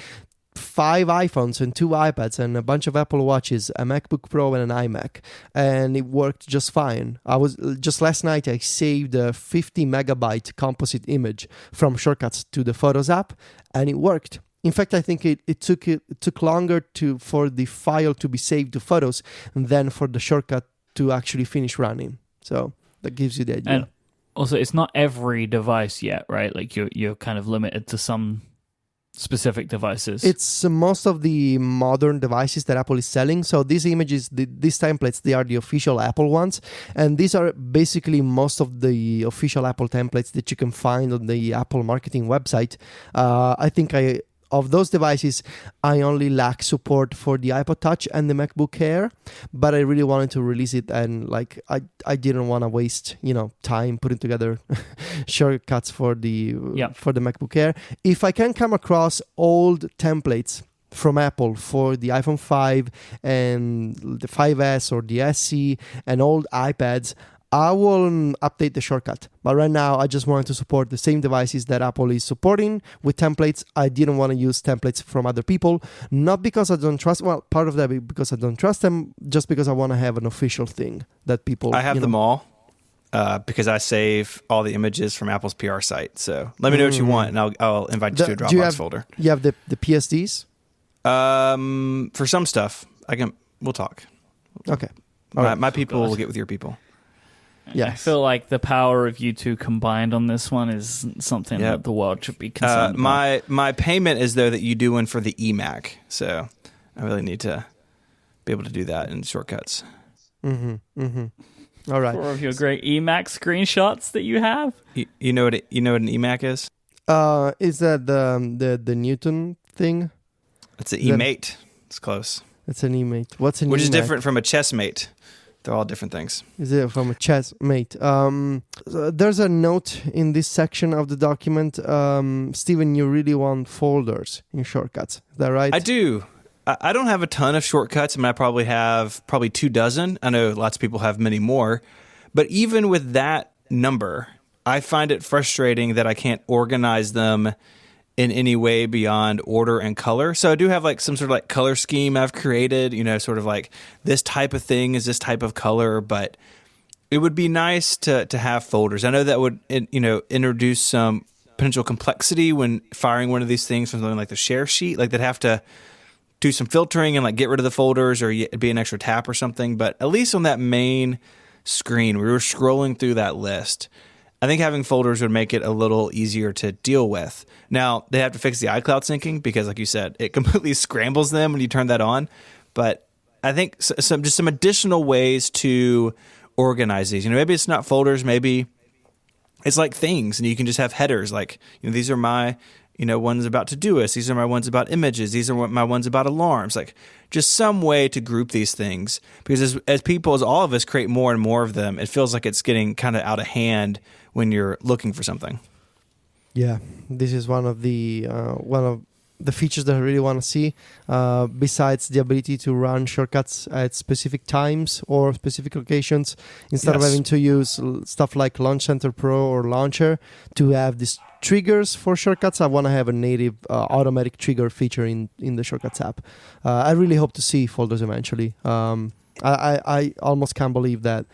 5 iPhones and 2 iPads and a bunch of Apple Watches, a MacBook Pro and an iMac, and it worked just fine. Just last night I saved a 50 megabyte composite image from Shortcuts to the Photos app, and it worked. In fact, I think it took longer for the file to be saved to Photos than for the shortcut to actually finish running. So that gives you the idea. And also, it's not every device yet, right? Like you're kind of limited to some specific devices. It's most of the modern devices that Apple is selling. So these images, these templates, they are the official Apple ones. And these are basically most of the official Apple templates that you can find on the Apple marketing website. I think of those devices, I only lack support for the iPod Touch and the MacBook Air, but I really wanted to release it, and I didn't want to waste time putting together shortcuts for the MacBook Air. If I can come across old templates from Apple for the iPhone 5 and the 5S or the SE and old iPads, I will update the shortcut. But right now, I just wanted to support the same devices that Apple is supporting with templates. I didn't want to use templates from other people, not because I don't trust, well, part of that because I don't trust them, just because I want to have an official thing that people... I have them all because I save all the images from Apple's PR site. So let me know what you want, and I'll invite you to a Dropbox folder. You have the PSDs? For some stuff, we'll talk. Okay. My people will get with your people. Yes. I feel like the power of you two combined on this one is something that the world should be concerned about. My payment is, though, that you do one for the eMac. So I really need to be able to do that in Shortcuts. All right. 4 of your great eMac screenshots that you have. You know what an eMac is? Is that the Newton thing? It's an eMate. It's close. It's an eMate. What's an eMac? Which is different from a chessmate. They're all different things. Is it from a chessmate? There's a note in this section of the document. Steven, you really want folders in Shortcuts. Is that right? I do. I don't have a ton of shortcuts. I mean, I probably have 24. I know lots of people have many more. But even with that number, I find it frustrating that I can't organize them in any way beyond order and color. So I do have like some sort of like color scheme I've created, sort of like this type of thing is this type of color, but it would be nice to have folders. I know that would, introduce some potential complexity when firing one of these things from something like the share sheet, like they'd have to do some filtering and like get rid of the folders or it'd be an extra tab or something. But at least on that main screen, we were scrolling through that list. I think having folders would make it a little easier to deal with. Now, they have to fix the iCloud syncing because, like you said, it completely scrambles them when you turn that on. But I think some additional ways to organize these. Maybe it's not folders. Maybe it's like things, and you can just have headers like, these are my, ones about Todoist. These are my ones about images. These are my ones about alarms. Like just some way to group these things, because as people, as all of us create more and more of them, it feels like it's getting kind of out of hand when you're looking for something. Yeah, this is one of the features that I really want to see. Besides the ability to run shortcuts at specific times or specific locations, instead of having to use stuff like Launch Center Pro or Launcher to have these triggers for shortcuts, I want to have a native automatic trigger feature in the Shortcuts app. I really hope to see folders eventually. I almost can't believe that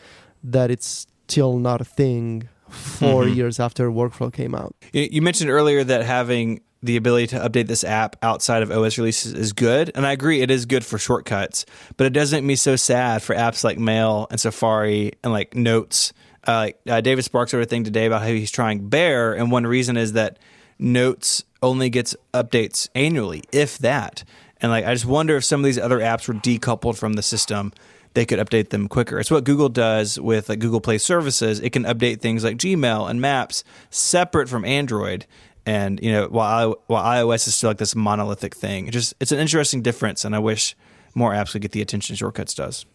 it's still not a thing 4 years after Workflow came out. You mentioned earlier that having the ability to update this app outside of OS releases is good, and I agree it is good for shortcuts, but it does make me so sad for apps like Mail and Safari and like Notes. David Sparks wrote a thing today about how he's trying Bear, and one reason is that Notes only gets updates annually, if that. And I just wonder if some of these other apps were decoupled from the system, they could update them quicker. It's what Google does with Google Play services. It can update things like Gmail and Maps separate from Android. And while iOS is still like this monolithic thing, it's an interesting difference, and I wish more apps would get the attention Shortcuts does.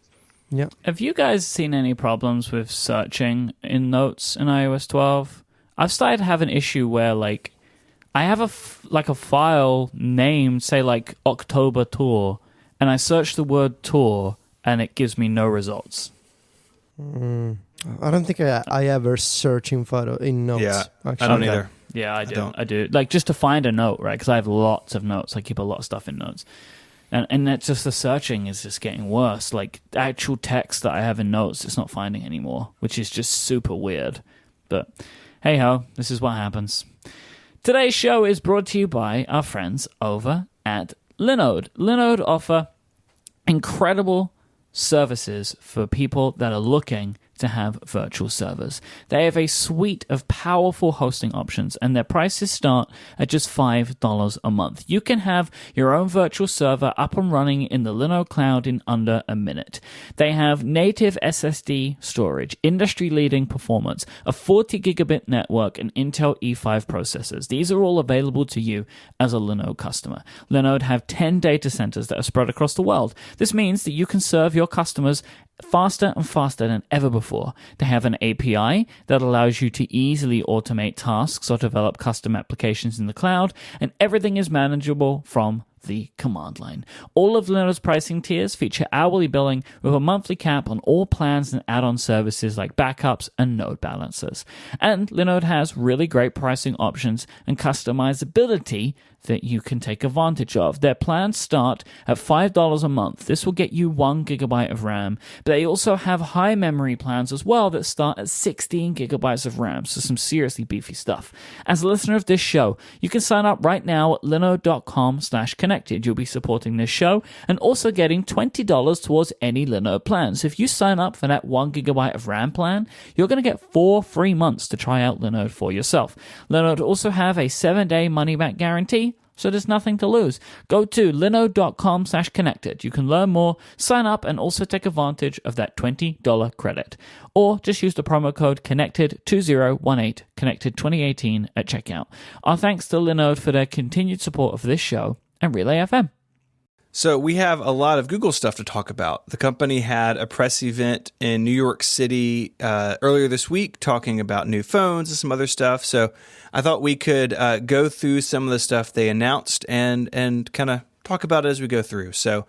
Yeah. Have you guys seen any problems with searching in Notes in iOS 12? I've started to have an issue where I have a file named, say, October Tour, and I search the word tour, and it gives me no results. I don't think I ever search in Notes. Yeah, actually. I don't either. Yeah, I do. Just to find a note, right? Because I have lots of notes. I keep a lot of stuff in Notes. And that's just the searching is just getting worse. Actual text that I have in Notes, it's not finding anymore, which is just super weird. But hey ho, this is what happens. Today's show is brought to you by our friends over at Linode. Linode offer incredible services for people that are looking to have virtual servers. They have a suite of powerful hosting options, and their prices start at just $5 a month. You can have your own virtual server up and running in the Linode cloud in under a minute. They have native SSD storage, industry-leading performance, a 40 gigabit network, and Intel E5 processors. These are all available to you as a Linode customer. Linode have 10 data centers that are spread across the world. This means that you can serve your customers faster and faster than ever before. They have an API that allows you to easily automate tasks or develop custom applications in the cloud, and everything is manageable from the command line. All of Linode's pricing tiers feature hourly billing with a monthly cap on all plans and add-on services like backups and node balancers. And Linode has really great pricing options and customizability that you can take advantage of. Their plans start at $5 a month. This will get you 1 gigabyte of RAM, but they also have high memory plans as well that start at 16 gigabytes of RAM, so some seriously beefy stuff. As a listener of this show, you can sign up right now at linode.com/connected. You'll be supporting this show and also getting $20 towards any Linode plans. If you sign up for that 1 gigabyte of RAM plan, you're going to get 4 free months to try out Linode for yourself. Linode also have a 7-day money-back guarantee, so there's nothing to lose. Go to linode.com/connected. You can learn more, sign up, and also take advantage of that $20 credit. Or just use the promo code CONNECTED2018, CONNECTED 2018 at checkout. Our thanks to Linode for their continued support of this show and Relay FM. So we have a lot of Google stuff to talk about. The company had a press event in New York City earlier this week talking about new phones and some other stuff. So I thought we could go through some of the stuff they announced and kind of talk about it as we go through. So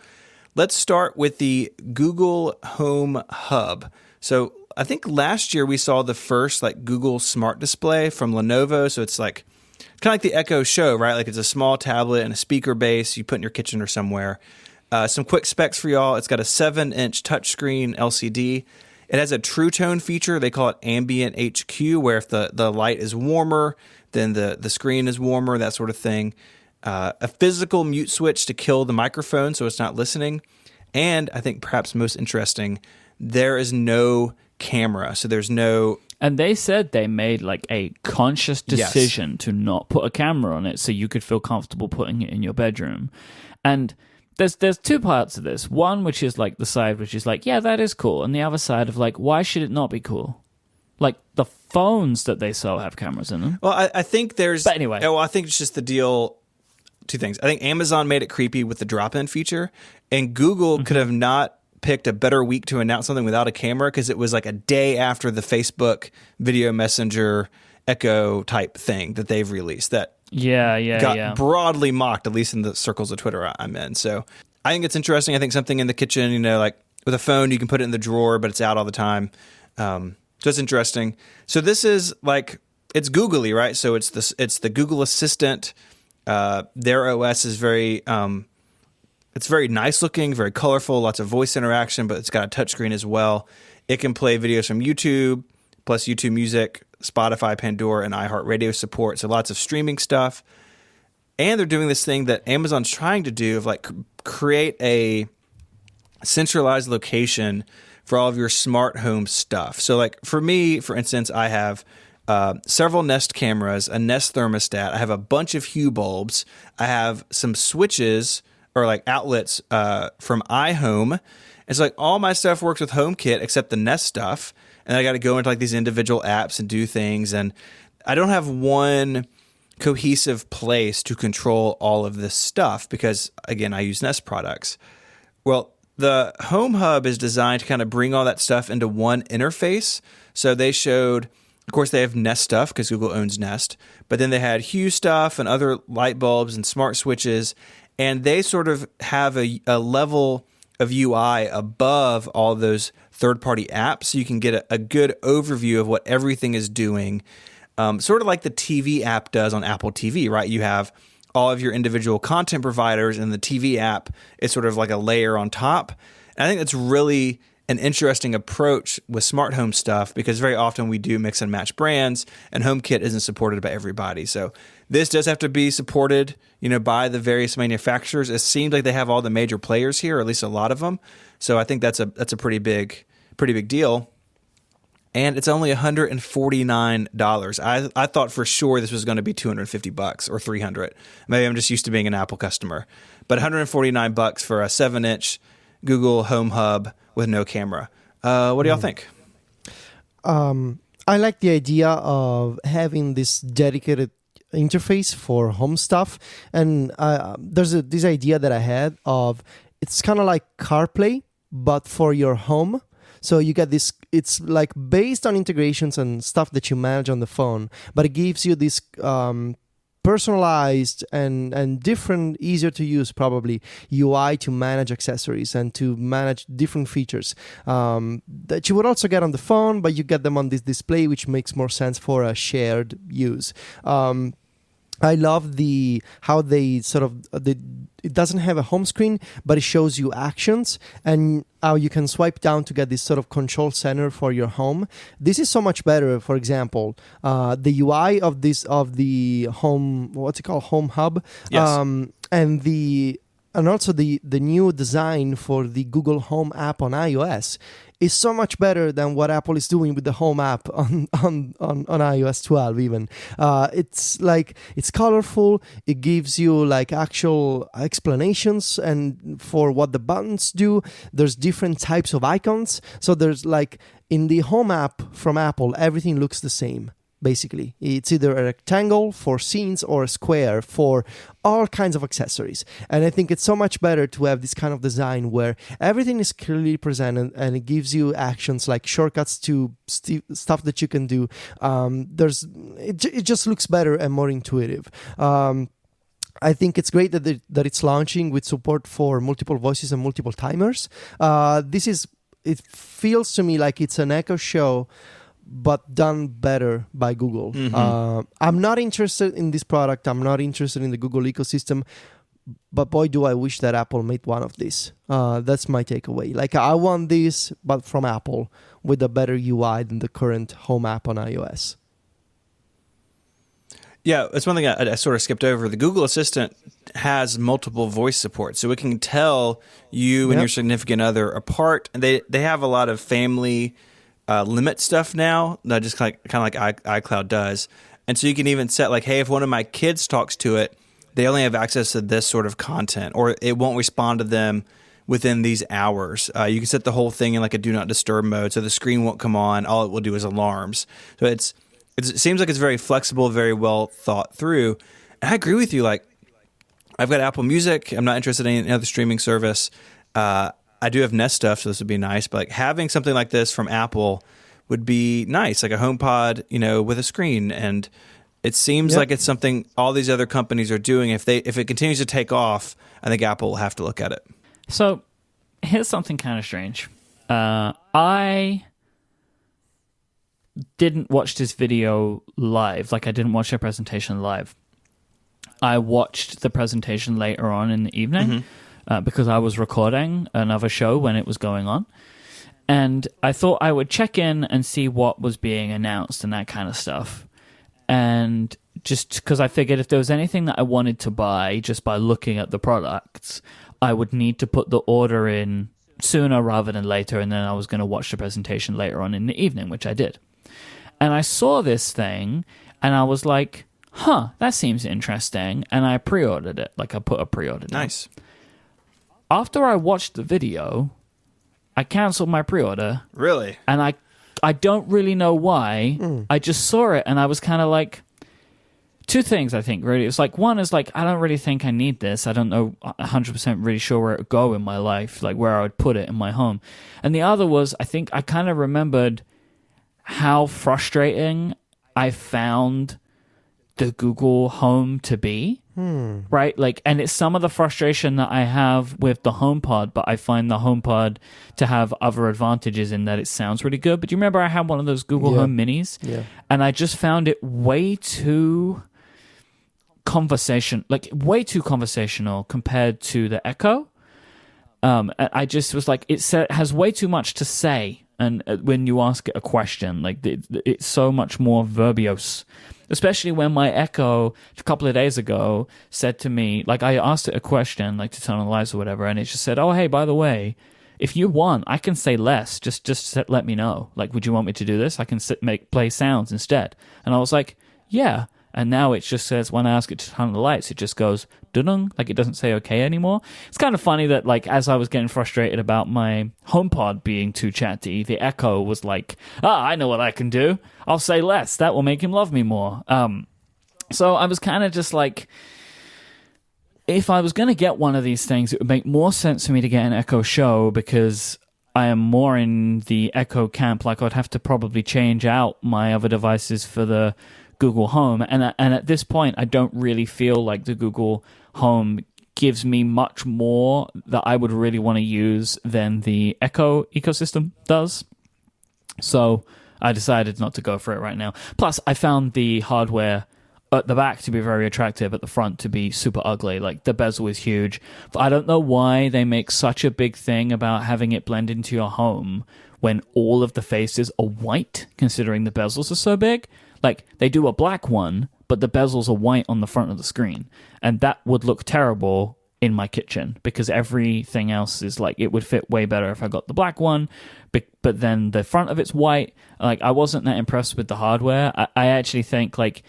let's start with the Google Home Hub. So I think last year we saw the first Google Smart Display from Lenovo. So it's kind of like the Echo Show, right? It's a small tablet and a speaker base you put in your kitchen or somewhere. Some quick specs for y'all. It's got a 7-inch touchscreen LCD. It has a True Tone feature. They call it Ambient HQ, where if the light is warmer, then the screen is warmer, that sort of thing. A physical mute switch to kill the microphone so it's not listening. And I think perhaps most interesting, there is no camera. So there's no... And they said they made a conscious decision to not put a camera on it so you could feel comfortable putting it in your bedroom. And there's two parts of this. One, which is the side which is yeah, that is cool. And the other side of why should it not be cool? Like the phones that they sell have cameras in them. Well, I think there's... But anyway. Well, I think it's just the deal... Two things. I think Amazon made it creepy with the drop-in feature, and Google could have not picked a better week to announce something without a camera, because it was like a day after the Facebook video messenger Echo type thing that they've released that got broadly mocked, at least in the circles of Twitter I'm in. So I think it's interesting. I think something in the kitchen, you know, like with a phone, you can put it in the drawer, but it's out all the time. So it's interesting. So this is like, it's googly, right? So it's the Google Assistant. Their OS is very, it's very nice looking, very colorful, lots of voice interaction, but it's got a touchscreen as well. It can play videos from YouTube, plus YouTube Music, Spotify, Pandora, and iHeartRadio support. So lots of streaming stuff. And they're doing this thing that Amazon's trying to do of like create a centralized location for all of your smart home stuff. So like for me, for instance, I have several Nest cameras, a Nest thermostat. I have a bunch of Hue bulbs. I have some switches or like outlets from iHome. It's like all my stuff works with HomeKit except the Nest stuff. And I got to go into like these individual apps and do things. And I don't have one cohesive place to control all of this stuff because, again, I use Nest products. Well, the Home Hub is designed to kind of bring all that stuff into one interface. So they showed, of course, they have Nest stuff because Google owns Nest, but then they had Hue stuff and other light bulbs and smart switches, and they sort of have a level of UI above all those third-party apps, so you can get a good overview of what everything is doing, sort of like the TV app does on Apple TV, right? You have all of your individual content providers, and the TV app is sort of like a layer on top. And I think that's really an interesting approach with smart home stuff because very often we do mix and match brands, and HomeKit isn't supported by everybody. So this does have to be supported, you know, by the various manufacturers. It seems like they have all the major players here, or at least a lot of them. So I think that's a pretty big deal. And it's only $149. I thought for sure this was going to be $250 or $300. Maybe I'm just used to being an Apple customer. But $149 for a 7-inch Google Home Hub with no camera. What do y'all think? I like the idea of having this dedicated interface for home stuff. And there's this idea that I had of it's kind of like CarPlay, but for your home. So you get this, it's like based on integrations and stuff that you manage on the phone, but it gives you this personalized and different, easier to use probably UI to manage accessories and to manage different features that you would also get on the phone, but you get them on this display, which makes more sense for a shared use. I love how they sort of it doesn't have a home screen, but it shows you actions and how you can swipe down to get this sort of control center for your home. This is so much better. For example, the UI of the home, what's it called, Home Hub, yes. And also the new design for the Google Home app on iOS is so much better than what Apple is doing with the Home app on iOS 12 even. It's like, it's colorful, it gives you like actual explanations and for what the buttons do. There's different types of icons. So there's like, in the Home app from Apple, everything looks the same. Basically, it's either a rectangle for scenes or a square for all kinds of accessories. And I think it's so much better to have this kind of design where everything is clearly presented and it gives you actions like shortcuts to stuff that you can do. It just looks better and more intuitive. I think it's great that it's launching with support for multiple voices and multiple timers. It feels to me like it's an Echo Show, but done better by Google. Mm-hmm. I'm not interested in this product. I'm not interested in the Google ecosystem. But boy, do I wish that Apple made one of these. That's my takeaway. Like, I want this, but from Apple, with a better UI than the current Home app on iOS. Yeah, it's one thing I sort of skipped over. The Google Assistant has multiple voice support, so it can tell you and your significant other apart. And they have a lot of family limit stuff now, not just kind of like iCloud does. And so you can even set like, hey, if one of my kids talks to it, they only have access to this sort of content, or it won't respond to them within these hours. You can set the whole thing in like a do not disturb mode, so the screen won't come on. All it will do is alarms. So it seems like it's very flexible, very well thought through. And I agree with you. Like, I've got Apple Music. I'm not interested in any other streaming service. I do have Nest stuff, so this would be nice. But like having something like this from Apple would be nice, like a HomePod, with a screen. And it seems like it's something all these other companies are doing. If it continues to take off, I think Apple will have to look at it. So here's something kind of strange. I didn't watch this video live. Like, I didn't watch their presentation live. I watched the presentation later on in the evening because I was recording another show when it was going on. And I thought I would check in and see what was being announced and that kind of stuff. And just because I figured if there was anything that I wanted to buy just by looking at the products, I would need to put the order in sooner rather than later, and then I was going to watch the presentation later on in the evening, which I did. And I saw this thing, and I was like, that seems interesting, and I pre-ordered it. Like, I put a pre-order down. Nice. After I watched the video, I canceled my pre-order. Really? And I don't really know why. I just saw it, and I was kind of like, two things, I think, really. It's like, one is like, I don't really think I need this. I don't know 100% really sure where it would go in my life, like where I would put it in my home. And the other was, I think I kind of remembered how frustrating I found the Google Home to be, right? Like, and it's some of the frustration that I have with the HomePod, but I find the HomePod to have other advantages in that it sounds really good. But do you remember I had one of those Google Home Minis? Yeah. And I just found it way too way too conversational compared to the Echo. I just was like, it has way too much to say. And when you ask it a question, like it's so much more verbose, especially when my Echo a couple of days ago said to me, like, I asked it a question, like to turn on the lights or whatever, and it just said, oh, hey, by the way, if you want, I can say less. Just let me know. Like, would you want me to do this? I can play sounds instead. And I was like, yeah. And now it just says, when I ask it to turn on the lights, it just goes, dun, like it doesn't say okay anymore. It's kind of funny that, like, as I was getting frustrated about my HomePod being too chatty, the Echo was like, I know what I can do. I'll say less. That will make him love me more. So I was kind of just like, if I was going to get one of these things, it would make more sense for me to get an Echo Show, because I am more in the Echo camp. Like, I'd have to probably change out my other devices for the Google Home, and at this point I don't really feel like the Google Home gives me much more that I would really want to use than the Echo ecosystem does. So I decided not to go for it right now. Plus, I found the hardware at the back to be very attractive, at the front to be super ugly. Like, the bezel is huge. I don't know why they make such a big thing about having it blend into your home when all of the faces are white, considering the bezels are so big. Like, they do a black one, but the bezels are white on the front of the screen. And that would look terrible in my kitchen, because everything else is like, it would fit way better if I got the black one, but then the front of it's white. Like, I wasn't that impressed with the hardware. I actually think, like,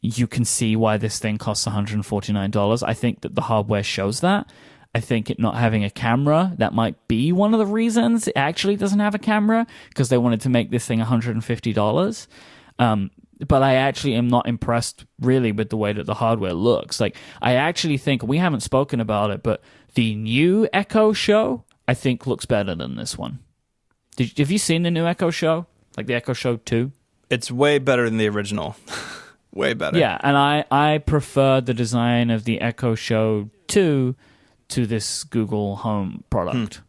you can see why this thing costs $149. I think that the hardware shows that. I think it not having a camera, that might be one of the reasons it actually doesn't have a camera, because they wanted to make this thing $150. But I actually am not impressed really with the way that the hardware looks. Like, I actually think, we haven't spoken about it, but the new Echo Show, I think, looks better than this one. Have you seen the new Echo Show? Like the Echo Show 2? It's way better than the original. Way better. Yeah, and I prefer the design of the Echo Show 2 to this Google Home product.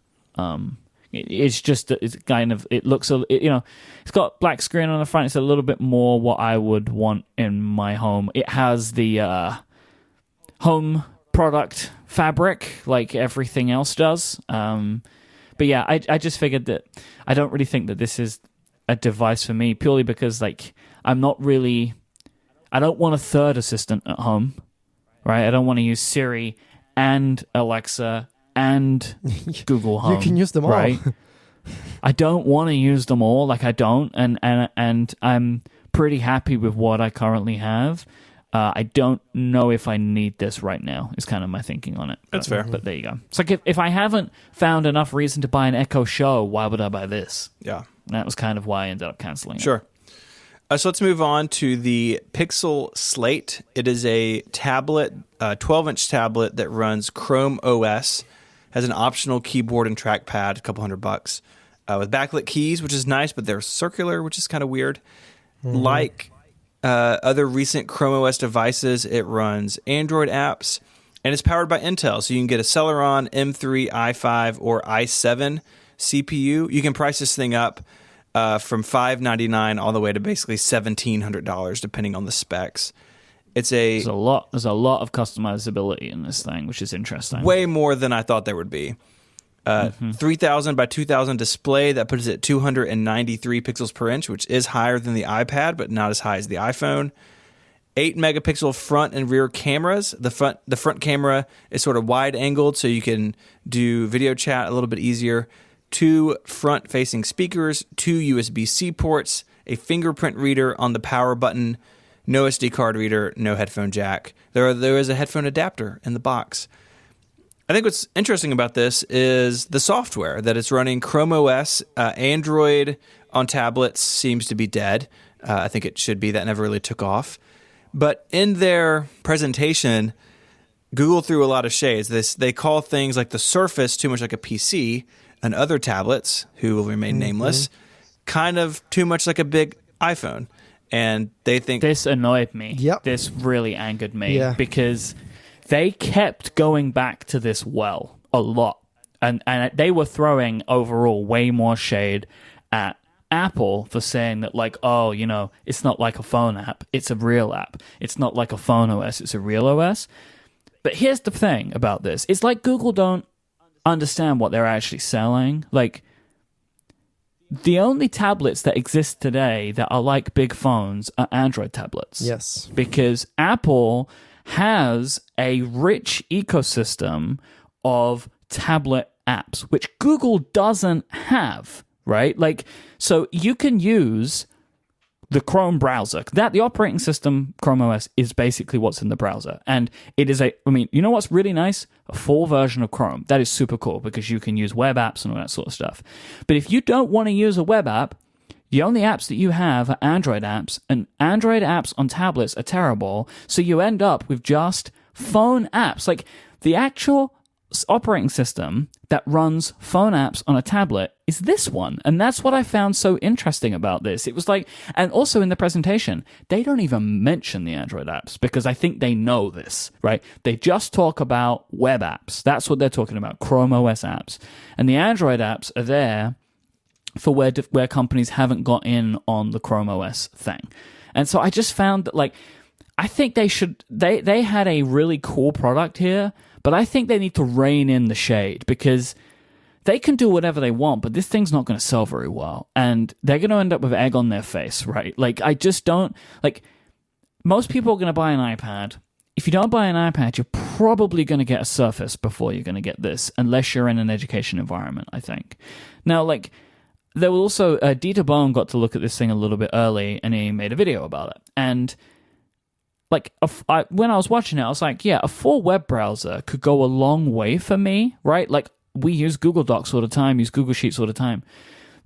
It's just, it's kind of, it looks, it's got black screen on the front. It's a little bit more what I would want in my home. It has the home product fabric like everything else does. But yeah, I just figured that I don't really think that this is a device for me, purely because, like, I don't want a third assistant at home, right? I don't want to use Siri and Alexa and Google Home. You can use them all. Right? I don't want to use them all. Like, I don't. And I'm pretty happy with what I currently have. I don't know if I need this right now, is kind of my thinking on it. That's fair. But there you go. It's like if I haven't found enough reason to buy an Echo Show, why would I buy this? Yeah. And that was kind of why I ended up canceling it. Sure. So let's move on to the Pixel Slate. It is a tablet, 12-inch tablet that runs Chrome OS, has an optional keyboard and trackpad, a couple $100, with backlit keys, which is nice, but they're circular, which is kind of weird. Like other recent Chrome OS devices, it runs Android apps, and it's powered by Intel. So you can get a Celeron M3, i5, or i7 CPU. You can price this thing up from $599 all the way to basically $1,700, depending on the specs. There's a lot of customizability in this thing, which is interesting. Way more than I thought there would be. 3000 by 2000 display that puts it at 293 pixels per inch, which is higher than the iPad, but not as high as the iPhone. 8 megapixel front and rear cameras. The front camera is sort of wide angled, so you can do video chat a little bit easier. 2 front facing speakers, 2 USB-C ports, a fingerprint reader on the power button, no SD card reader, no headphone jack. There is a headphone adapter in the box. I think what's interesting about this is the software that it's running. Chrome OS, Android on tablets seems to be dead. I think it should be. That never really took off. But in their presentation, Google threw a lot of shades. They call things like the Surface too much like a PC, and other tablets, who will remain nameless, kind of too much like a big iPhone. And they think... This annoyed me. Yep. This really angered me because... They kept going back to this well a lot, and they were throwing overall way more shade at Apple for saying that, like, oh, you know, it's not like a phone app, it's a real app. It's not like a phone OS, it's a real OS. But here's the thing about this. It's like Google don't understand what they're actually selling. Like, the only tablets that exist today that are like big phones are Android tablets. Yes. Because Apple has a rich ecosystem of tablet apps, which Google doesn't have, right? Like, so you can use the Chrome browser. The operating system, Chrome OS, is basically what's in the browser. And it is you know what's really nice? A full version of Chrome. That is super cool because you can use web apps and all that sort of stuff. But if you don't want to use a web app, the only apps that you have are Android apps, and Android apps on tablets are terrible, so you end up with just phone apps. Like, the actual operating system that runs phone apps on a tablet is this one, and that's what I found so interesting about this. It was like, and also in the presentation, they don't even mention the Android apps, because I think they know this, right? They just talk about web apps. That's what they're talking about, Chrome OS apps. And the Android apps are there for where companies haven't got in on the Chrome OS thing. And so I just found that, like, I think they had a really cool product here, but I think they need to rein in the shade, because they can do whatever they want, but this thing's not going to sell very well. And they're going to end up with egg on their face, right? Like, I just don't... Like, most people are going to buy an iPad. If you don't buy an iPad, you're probably going to get a Surface before you're going to get this, unless you're in an education environment, I think. Now, like... There was also, Dieter Bohn got to look at this thing a little bit early, and he made a video about it. And, like, when I was watching it, I was like, yeah, a full web browser could go a long way for me, right? Like, we use Google Docs all the time, use Google Sheets all the time.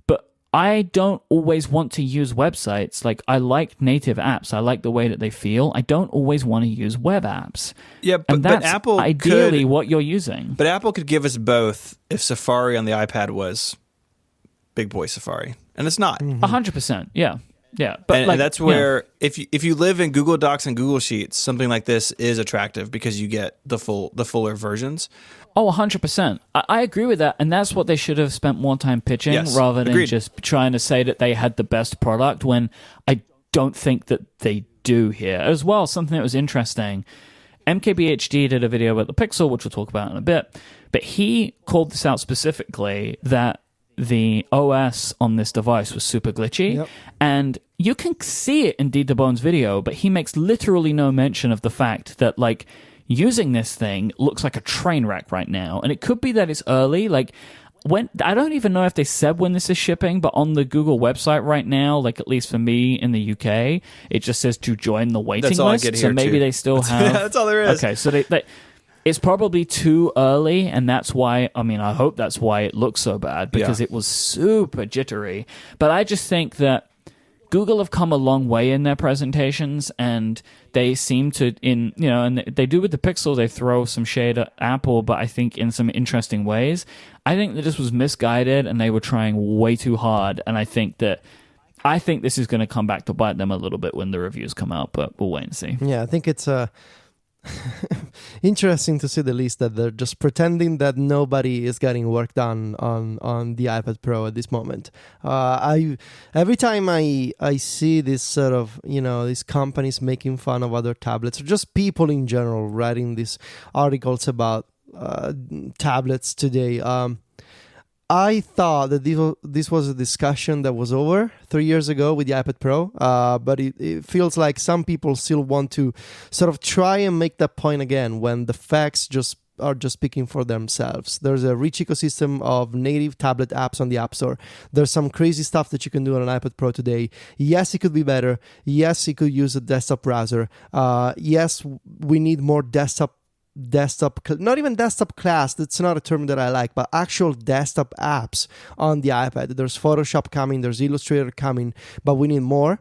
But I don't always want to use websites. Like, I like native apps. I like the way that they feel. I don't always want to use web apps. Yeah, and that's but Apple ideally what you're using. But Apple could give us both if Safari on the iPad was big boy Safari, and it's not. 100%, yeah. But and that's where if you live in Google Docs and Google Sheets, something like this is attractive because you get the fuller versions. Oh, 100%. I agree with that, and that's what they should have spent more time pitching, rather than just trying to say that they had the best product, when I don't think that they do here. As well, something that was interesting, MKBHD did a video about the Pixel, which we'll talk about in a bit, but he called this out specifically, that the OS on this device was super glitchy. And you can see it in Dieter Bohn's video, but he makes literally no mention of the fact that, like, using this thing looks like a train wreck right now. And it could be that it's early. Like, when I don't even know if they said when this is shipping, but on the Google website right now, like at least for me in the UK, it just says to join the waiting That's all list. I get So here, maybe too. they still have. That's all there is. Okay, so they it's probably too early, and that's why. I mean, I hope that's why it looks so bad because it was super jittery. But I just think that Google have come a long way in their presentations, and they seem to, and they do with the Pixel, they throw some shade at Apple, but I think in some interesting ways. I think that this was misguided, and they were trying way too hard, and I think this is going to come back to bite them a little bit when the reviews come out, but we'll wait and see. Yeah, I think it's interesting to say the least that they're just pretending that nobody is getting work done on the iPad Pro at this moment. Every time I see this sort of, these companies making fun of other tablets, or just people in general writing these articles about tablets today, I thought that this was a discussion that was over 3 years ago with the iPad Pro, but it feels like some people still want to sort of try and make that point again when the facts are just speaking for themselves. There's a rich ecosystem of native tablet apps on the App Store. There's some crazy stuff that you can do on an iPad Pro today. Yes, it could be better. Yes, it could use a desktop browser. Yes, we need more not even desktop class, that's not a term that I like, but actual desktop apps on the iPad. There's Photoshop coming, there's Illustrator coming, but we need more.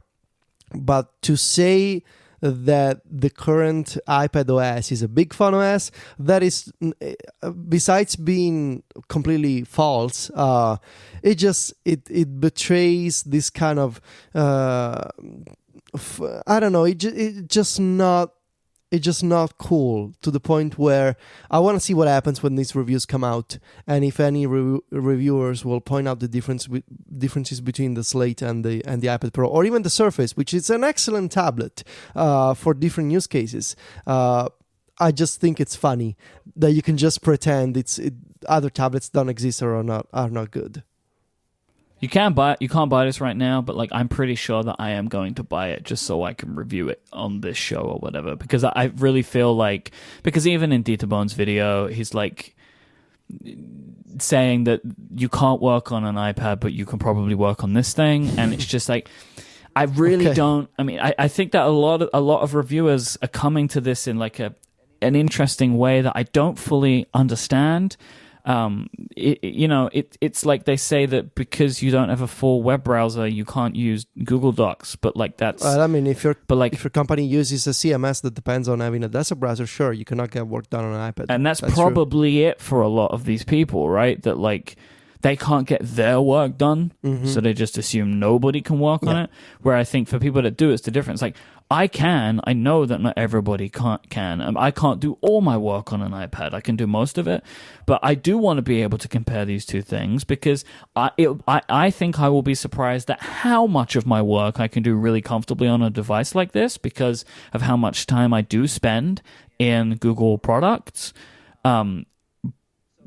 But to say that the current iPad OS is a big fun OS, that is, besides being completely false, it betrays this kind of I don't know, it's just not cool, to the point where I want to see what happens when these reviews come out, and if any reviewers will point out the differences between the Slate and the iPad Pro, or even the Surface, which is an excellent tablet for different use cases. I just think it's funny that you can just pretend other tablets don't exist or are not good. You can't buy this right now, but like I'm pretty sure that I am going to buy it just so I can review it on this show or whatever. Because I really feel like, because even in Dieter Bohn's video, he's like saying that you can't work on an iPad, but you can probably work on this thing, and it's just like I really don't. I mean, I think that a lot of reviewers are coming to this in like an interesting way that I don't fully understand. It's like they say that because you don't have a full web browser, you can't use Google Docs, but like that's. I mean, if your company uses a CMS that depends on having a desktop browser, sure, you cannot get work done on an iPad, and that's probably it for a lot of these people, right? That like they can't get their work done, so they just assume nobody can work on it. Where I think for people that do, it's the difference. Like I know that not everybody can. I can't do all my work on an iPad. I can do most of it, but I do want to be able to compare these two things because I think I will be surprised at how much of my work I can do really comfortably on a device like this because of how much time I do spend in Google products.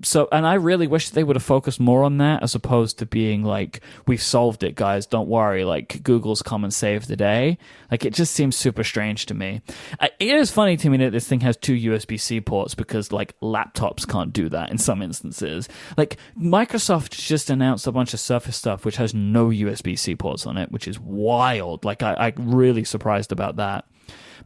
So, and I really wish they would have focused more on that as opposed to being like, we've solved it, guys, don't worry, like, Google's come and saved the day. Like, it just seems super strange to me. It is funny to me that this thing has 2 USB-C ports because, like, laptops can't do that in some instances. Like, Microsoft just announced a bunch of Surface stuff which has no USB-C ports on it, which is wild. Like, I'm really surprised about that.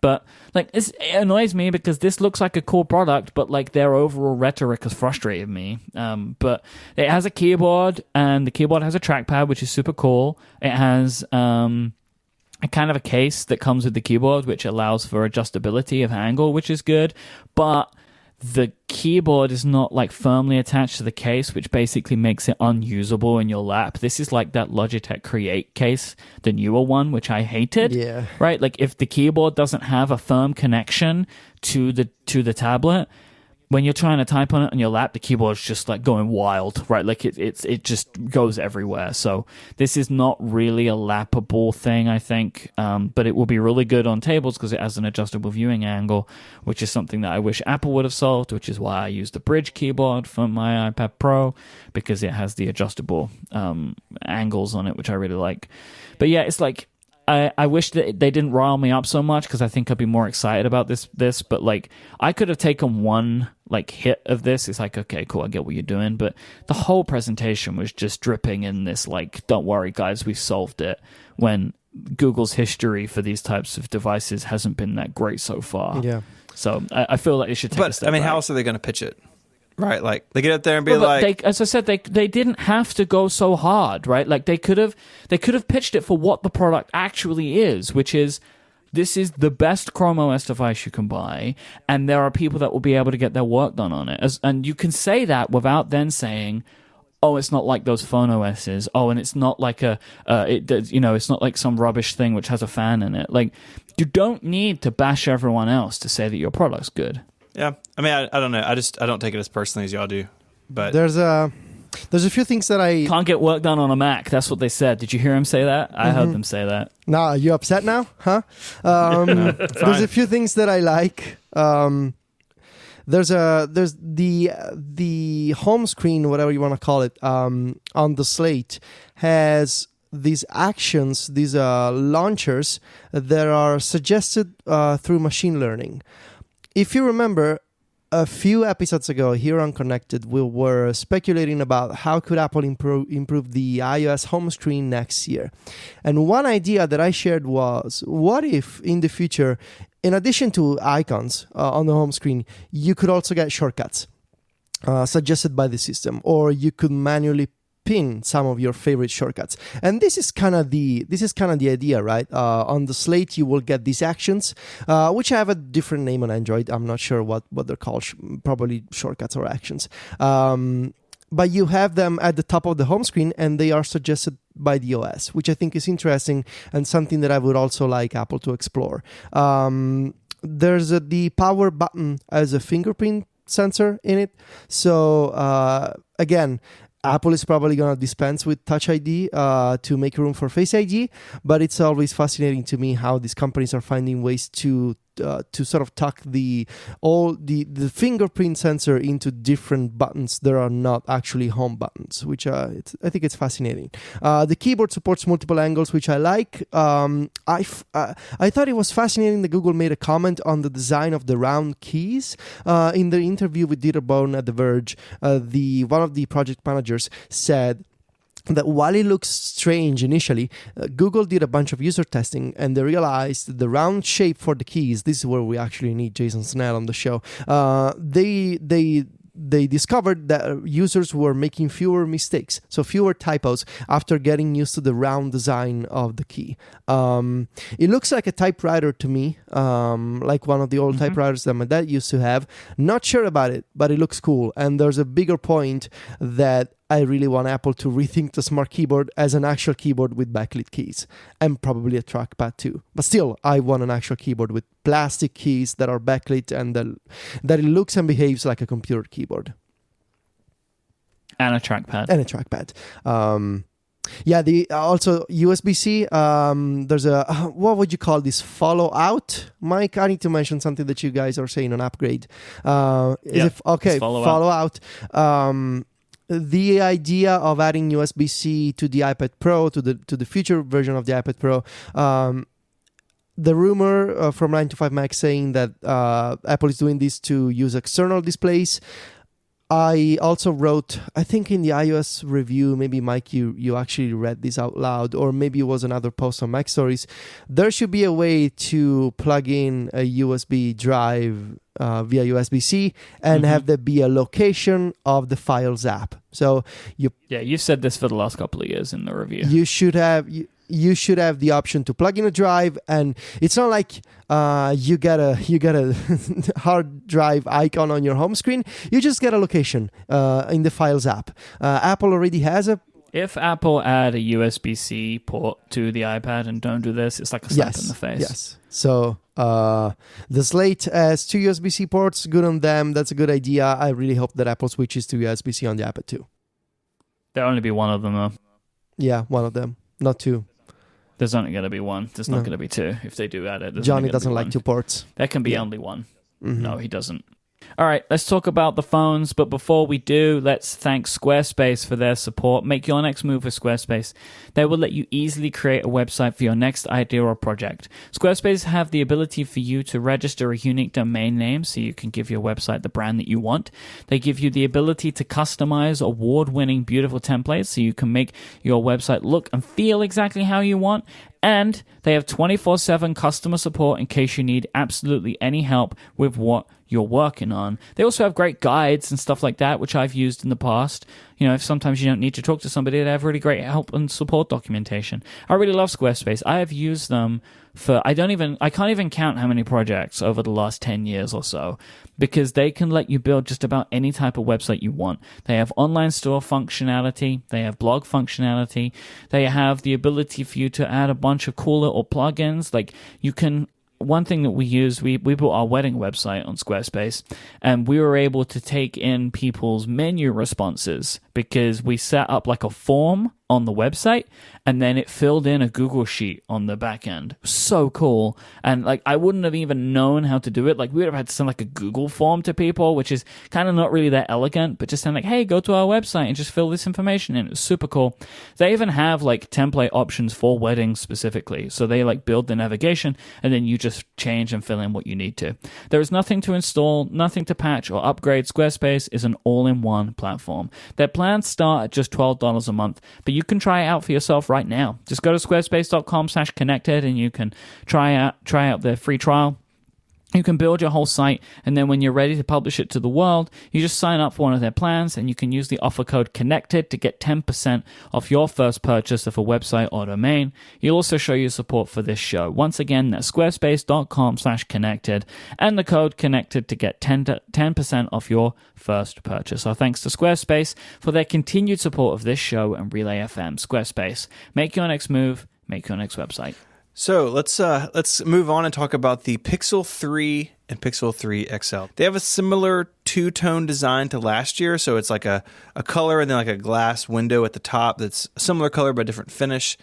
But like it annoys me because this looks like a cool product, but like their overall rhetoric has frustrated me. But it has a keyboard, and the keyboard has a trackpad, which is super cool. It has a kind of a case that comes with the keyboard, which allows for adjustability of angle, which is good. But the keyboard is not like firmly attached to the case, which basically makes it unusable in your lap. This is like that Logitech Create case, the newer one, which I hated. Yeah. Right? Like if the keyboard doesn't have a firm connection to the tablet, when you're trying to type on it on your lap, the keyboard's just like going wild, right? Like it just goes everywhere. So this is not really a lappable thing, I think, but it will be really good on tables because it has an adjustable viewing angle, which is something that I wish Apple would have solved, which is why I use the Bridge keyboard for my iPad Pro because it has the adjustable angles on it, which I really like. But yeah, it's like I wish that they didn't rile me up so much because I think I'd be more excited about this. But like, I could have taken one like hit of this. It's like, okay, cool, I get what you're doing. But the whole presentation was just dripping in this like, don't worry, guys, we've solved it. When Google's history for these types of devices hasn't been that great so far. Yeah. So I feel like it should take a step I mean, back. how else are they going to pitch it? Right, like they get up there and be Well, but like, as I said, they didn't have to go so hard, right? Like they could have pitched it for what the product actually is, which is this is the best Chrome OS device you can buy, and there are people that will be able to get their work done on it. And you can say that without then saying, oh, it's not like those phone OSs. Oh, and it's not like it's not like some rubbish thing which has a fan in it. Like, you don't need to bash everyone else to say that your product's good. yeah. I mean, I don't know. I don't take it as personally as y'all do. But There's a few things that I Can't get work done on a Mac. That's what they said. Did you hear him say that? I heard them say that. Nah, you upset now, huh? There's a few things that I like. There's the home screen, whatever you want to call it, on the Slate has these actions, these launchers that are suggested through machine learning. If you remember, a few episodes ago here on Connected, we were speculating about how could Apple improve the iOS home screen next year. And one idea that I shared was, what if in the future, in addition to icons on the home screen, you could also get shortcuts suggested by the system, or you could manually pin some of your favorite shortcuts. And this is kind of the idea, right? On the Slate, you will get these actions, which have a different name on Android. I'm not sure what they're called, probably shortcuts or actions. But you have them at the top of the home screen, and they are suggested by the OS, which I think is interesting and something that I would also like Apple to explore. There's the power button as a fingerprint sensor in it. So again, Apple is probably going to dispense with Touch ID to make room for Face ID, but it's always fascinating to me how these companies are finding ways to sort of tuck the fingerprint sensor into different buttons that are not actually home buttons, which I think it's fascinating. The keyboard supports multiple angles, which I like. I thought it was fascinating that Google made a comment on the design of the round keys in the interview with Dieter Bohn at The Verge. One of the project managers said that while it looks strange initially, Google did a bunch of user testing and they realized that the round shape for the keys, this is where we actually need Jason Snell on the show, they discovered that users were making fewer mistakes, so fewer typos after getting used to the round design of the key. It looks like a typewriter to me, like one of the old typewriters that my dad used to have. Not sure about it, but it looks cool. And there's a bigger point that I really want Apple to rethink the smart keyboard as an actual keyboard with backlit keys, and probably a trackpad too. But still, I want an actual keyboard with plastic keys that are backlit and that it looks and behaves like a computer keyboard. And a trackpad. Also USB-C. There's a what would you call this? Follow out, Myke. I need to mention something that you guys are saying on Upgrade. Follow out. The idea of adding USB-C to the iPad Pro, to the future version of the iPad Pro, the rumor from 9to5Mac saying that Apple is doing this to use external displays. I also wrote, I think in the iOS review, maybe Myke, you actually read this out loud, or maybe it was another post on Mac Stories. There should be a way to plug in a USB drive via USB-C and have there be a location of the Files app. So you've said this for the last couple of years in the review. You should have the option to plug in a drive, and it's not like you get a hard drive icon on your home screen. You just get a location in the Files app. Apple already has a. If Apple add a USB-C port to the iPad and don't do this, it's like a slap in the face. Yes. So the Slate has 2 USB-C ports. Good on them. That's a good idea. I really hope that Apple switches to USB-C on the iPad too. There'll only be one of them though. Yeah, one of them, not 2. There's only going to be one. There's not going to be 2 if they do add it. Johnny doesn't like 2 ports. There can be only one. Mm-hmm. No, he doesn't. All right, let's talk about the phones. But before we do, let's thank Squarespace for their support. Make your next move with Squarespace. They will let you easily create a website for your next idea or project. Squarespace have the ability for you to register a unique domain name so you can give your website the brand that you want. They give you the ability to customize award-winning beautiful templates so you can make your website look and feel exactly how you want. And they have 24/7 customer support in case you need absolutely any help with what you're working on. They also have great guides and stuff like that, which I've used in the past. You know, if sometimes you don't need to talk to somebody, they have really great help and support documentation. I really love Squarespace. I have used them for, I can't even count how many projects over the last 10 years or so, because they can let you build just about any type of website you want. They have online store functionality. They have blog functionality. They have the ability for you to add a bunch of cool little plugins. Like you can, one thing that we used, we built our wedding website on Squarespace, and we were able to take in people's menu responses because we set up like a form on the website, and then it filled in a Google sheet on the back end. So cool. And like I wouldn't have even known how to do it. Like we would have had to send like a Google form to people, which is kind of not really that elegant, but just send like, hey, go to our website and just fill this information in. It was super cool. They even have like template options for weddings specifically. So they like build the navigation and then you just change and fill in what you need to. There is nothing to install, nothing to patch or upgrade. Squarespace is an all-in-one platform. Their plans start at just $12 a month, but you can try it out for yourself right now. Just go to squarespace.com/connected and you can try out their free trial. You can build your whole site, and then when you're ready to publish it to the world, you just sign up for one of their plans, and you can use the offer code CONNECTED to get 10% off your first purchase of a website or domain. You'll also show your support for this show. Once again, that's squarespace.com/connected, and the code CONNECTED to get 10% off your first purchase. Our thanks to Squarespace for their continued support of this show and Relay FM. Squarespace, make your next move, make your next website. So let's move on and talk about the Pixel 3 and Pixel 3 XL. They have a similar two-tone design to last year, so it's like a color and then like a glass window at the top that's a similar color but different finish.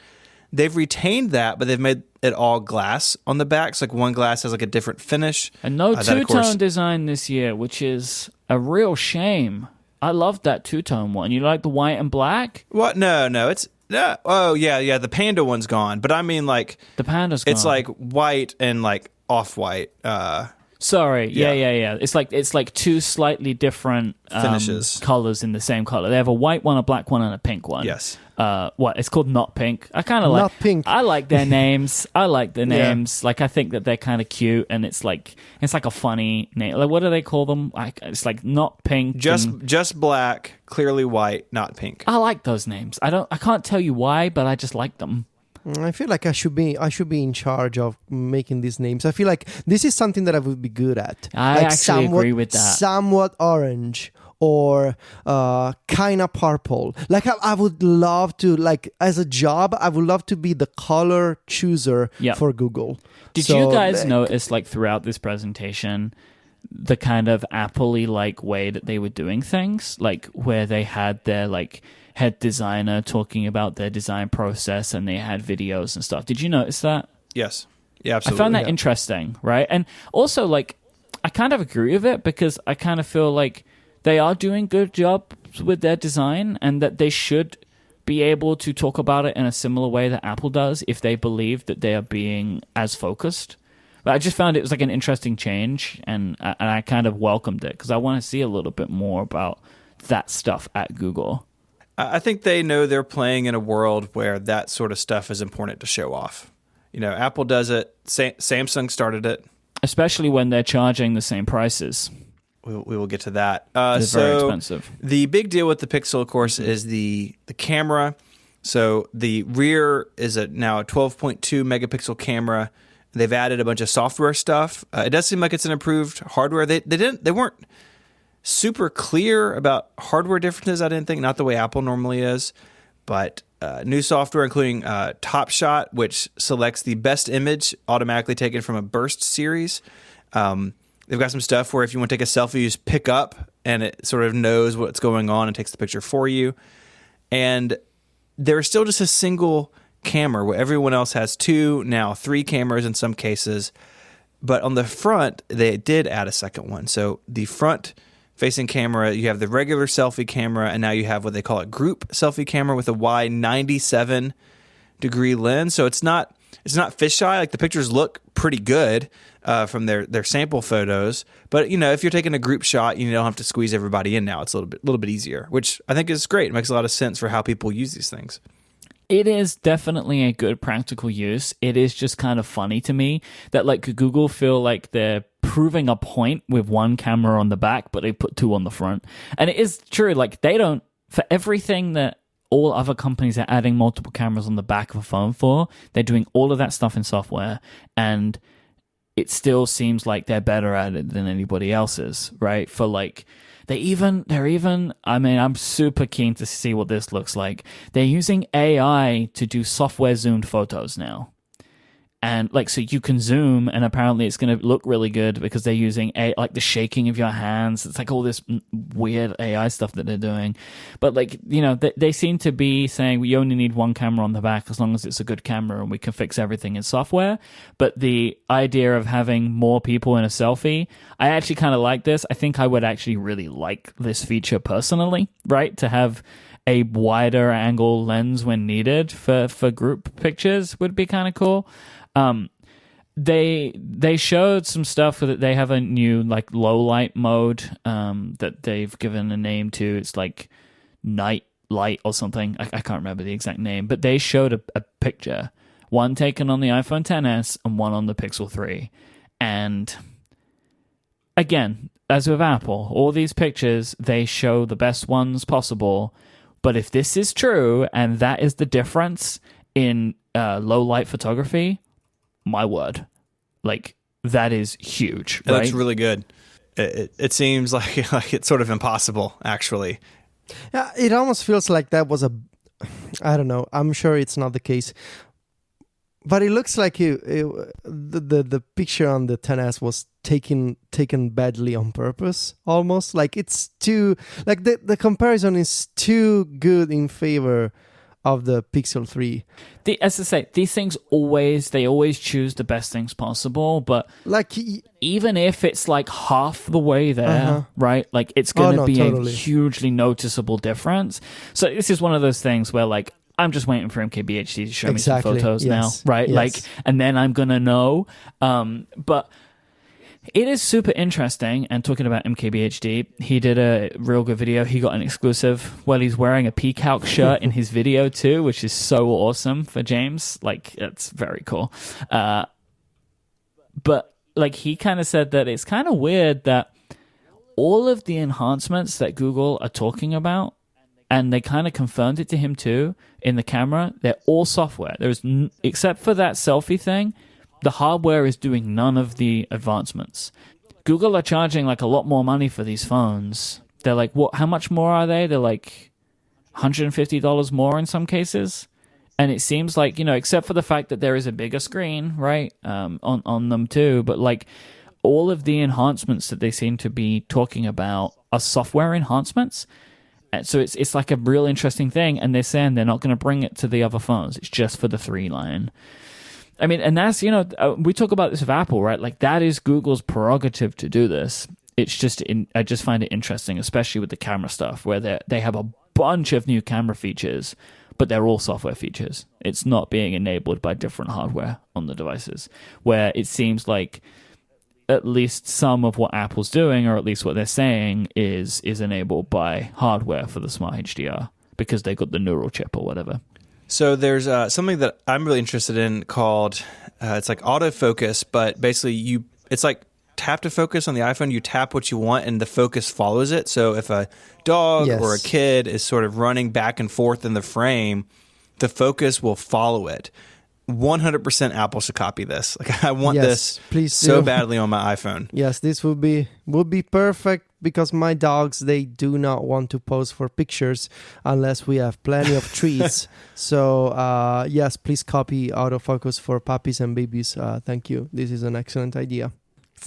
They've retained that, but they've made it all glass on the back. So like one glass has like a different finish. And no two-tone design this year, which is a real shame. I loved that two-tone one. You like the white and black? What? No, it's... Yeah. Oh, yeah. The panda one's gone, but I mean, like the panda's gone. It's like white and like off-white. Sorry. Yeah. It's like two slightly different finishes, colors in the same color. They have a white one, a black one, and a pink one. Yes. It's called Not Pink. I kind of like Not Pink. I like their names. I like the names. Yeah. Like I think that they're kind of cute, and it's like a funny name. Like what do they call them? It's like Not Pink. Just black, clearly white, not pink. I like those names. I can't tell you why, but I just like them. I feel like I should be in charge of making these names. I feel like this is something that I would be good at. I like actually agree with that. Somewhat orange or kind of purple. Like I would love to, like as a job, I would love to be the color chooser for Google. Did you guys notice like throughout this presentation the kind of Apple-y like way that they were doing things, like where they had their like head designer talking about their design process and they had videos and stuff? Did you notice that? Yes. Yeah, absolutely. I found that interesting, right? And also like I kind of agree with it because I kind of feel like they are doing good jobs with their design and that they should be able to talk about it in a similar way that Apple does if they believe that they are being as focused. But I just found it was like an interesting change, and I kind of welcomed it because I want to see a little bit more about that stuff at Google. I think they know they're playing in a world where that sort of stuff is important to show off. You know, Apple does it. Samsung started it. Especially when they're charging the same prices. We will get to that. It's very expensive. The big deal with the Pixel, of course, is the camera. So the rear is now a 12.2 megapixel camera. They've added a bunch of software stuff. It does seem like it's an improved hardware. They weren't super clear about hardware differences, I didn't think, not the way Apple normally is, but new software including Top Shot, which selects the best image automatically taken from a burst series. They've got some stuff where if you want to take a selfie, you just pick up and it sort of knows what's going on and takes the picture for you. And there's still just a single camera where everyone else has two, now three cameras in some cases. But on the front, they did add a second one. So the front facing camera, you have the regular selfie camera, and now you have what they call a group selfie camera with a wide 97-degree lens. So it's not fisheye. Like, the pictures look pretty good from their sample photos. But if you're taking a group shot, you don't have to squeeze everybody in now. It's a little bit easier, which I think is great. It makes a lot of sense for how people use these things. It is definitely a good practical use. It is just kind of funny to me that Google feel like they're proving a point with one camera on the back, but they put two on the front. And it is true. They don't, for everything that all other companies are adding multiple cameras on the back of a phone for, they're doing all of that stuff in software. And it still seems like they're better at it than anybody else is, right? For I'm super keen to see what this looks like. They're using AI to do software zoomed photos now. And so you can zoom, and apparently it's going to look really good because they're using the shaking of your hands. It's all this weird AI stuff that they're doing. But they seem to be saying we only need one camera on the back as long as it's a good camera and we can fix everything in software. But the idea of having more people in a selfie, I actually kind of like this. I think I would actually really like this feature personally, right? To have a wider angle lens when needed for group pictures would be kind of cool. They showed some stuff that they have a new low light mode that they've given a name to. It's night light or something. I can't remember the exact name, but they showed a picture, one taken on the iPhone XS and one on the Pixel 3. And again, as with Apple, all these pictures, they show the best ones possible. But if this is true and that is the difference in low light photography, my word, that is huge. Right? That's really good. It seems like it's sort of impossible, actually. Yeah, it almost feels like that was I don't know. I'm sure it's not the case, but it looks like the picture on the XS was taken badly on purpose. Almost it's too the comparison is too good in favor of the Pixel 3. As I say, these things always choose the best things possible, but even if it's half the way there, right? It's going to be totally a hugely noticeable difference. So this is one of those things where I'm just waiting for MKBHD to show me some photos now, right? Yes. And then I'm going to know. But it is super interesting. And talking about MKBHD, he did a real good video. He got an exclusive. Well, he's wearing a Peacock shirt in his video too, which is so awesome for James. It's very cool. But he kind of said that it's kind of weird that all of the enhancements that Google are talking about, and they kind of confirmed it to him too in the camera, they're all software. There's except for that selfie thing, the hardware is doing none of the advancements. Google are charging a lot more money for these phones. They're what? How much more are they? They're $150 more in some cases. And it seems except for the fact that there is a bigger screen, right, on them too. But all of the enhancements that they seem to be talking about are software enhancements. And so it's a real interesting thing. And they're saying they're not going to bring it to the other phones. It's just for the 3 line. I mean, and that's, we talk about this with Apple, right? That is Google's prerogative to do this. It's just, I just find it interesting, especially with the camera stuff, where they have a bunch of new camera features, but they're all software features. It's not being enabled by different hardware on the devices, where it seems like at least some of what Apple's doing, or at least what they're saying, is enabled by hardware for the Smart HDR, because they got the neural chip or whatever. So there's something that I'm really interested in called, it's autofocus, but basically it's tap to focus on the iPhone. You tap what you want and the focus follows it. So if a dog or a kid is sort of running back and forth in the frame, the focus will follow it. 100% Apple should copy this. I want this please so badly on my iPhone. Yes, this would be perfect, because my dogs, they do not want to pose for pictures unless we have plenty of treats. So yes, please copy autofocus for puppies and babies. Thank you. This is an excellent idea.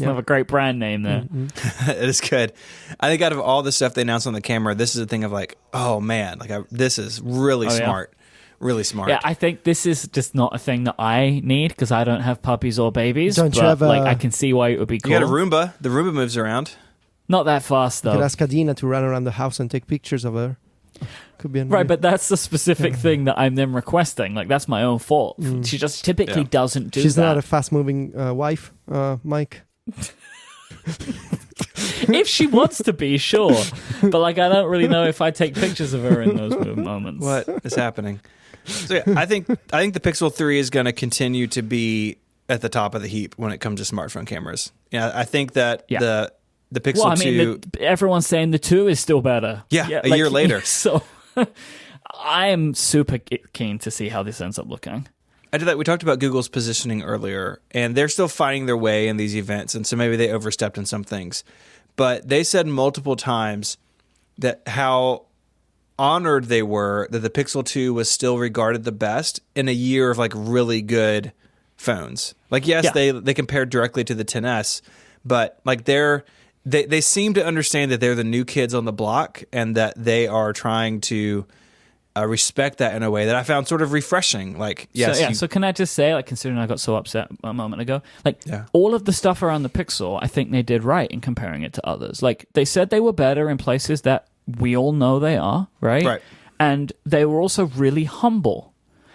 Have a great brand name there. Mm-hmm. It is good. I think out of all the stuff they announced on the camera, this is a thing of oh man, this is really smart. Really smart. Yeah, I think this is just not a thing that I need because I don't have puppies or babies. Don't you but have a- like I can see why it would be cool. You got a Roomba. The Roomba moves around. Not that fast You though. could ask Adina to run around the house and take pictures of her. Could be Right, but that's the specific thing that I'm then requesting. Like that's my own fault. Mm. She just typically doesn't do She's that. not a fast-moving wife, Mike. If she wants to be, sure. But like I don't really know if I take pictures of her in those moments. What is happening? So yeah, I think the Pixel 3 is going to continue to be at the top of the heap when it comes to smartphone cameras. Yeah, I think that the Pixel Well, I 2 mean, everyone's saying the 2 is still better. Yeah, a year later. So I am super keen to see how this ends up looking. I did that. We talked about Google's positioning earlier, and they're still finding their way in these events, and so maybe they overstepped in some things. But they said multiple times that how honored they were that the Pixel 2 was still regarded the best in a year of like really good phones. Like, yes, they compared directly to the 10S, but like they seem to understand that they're the new kids on the block and that they are trying to respect that in a way that I found sort of refreshing. Like, yes. So can I just say, like, considering I got so upset a moment ago, like, all of the stuff around the Pixel, I think they did right in comparing it to others. Like, they said they were better in places that we all know they are, right? Right. And they were also really humble.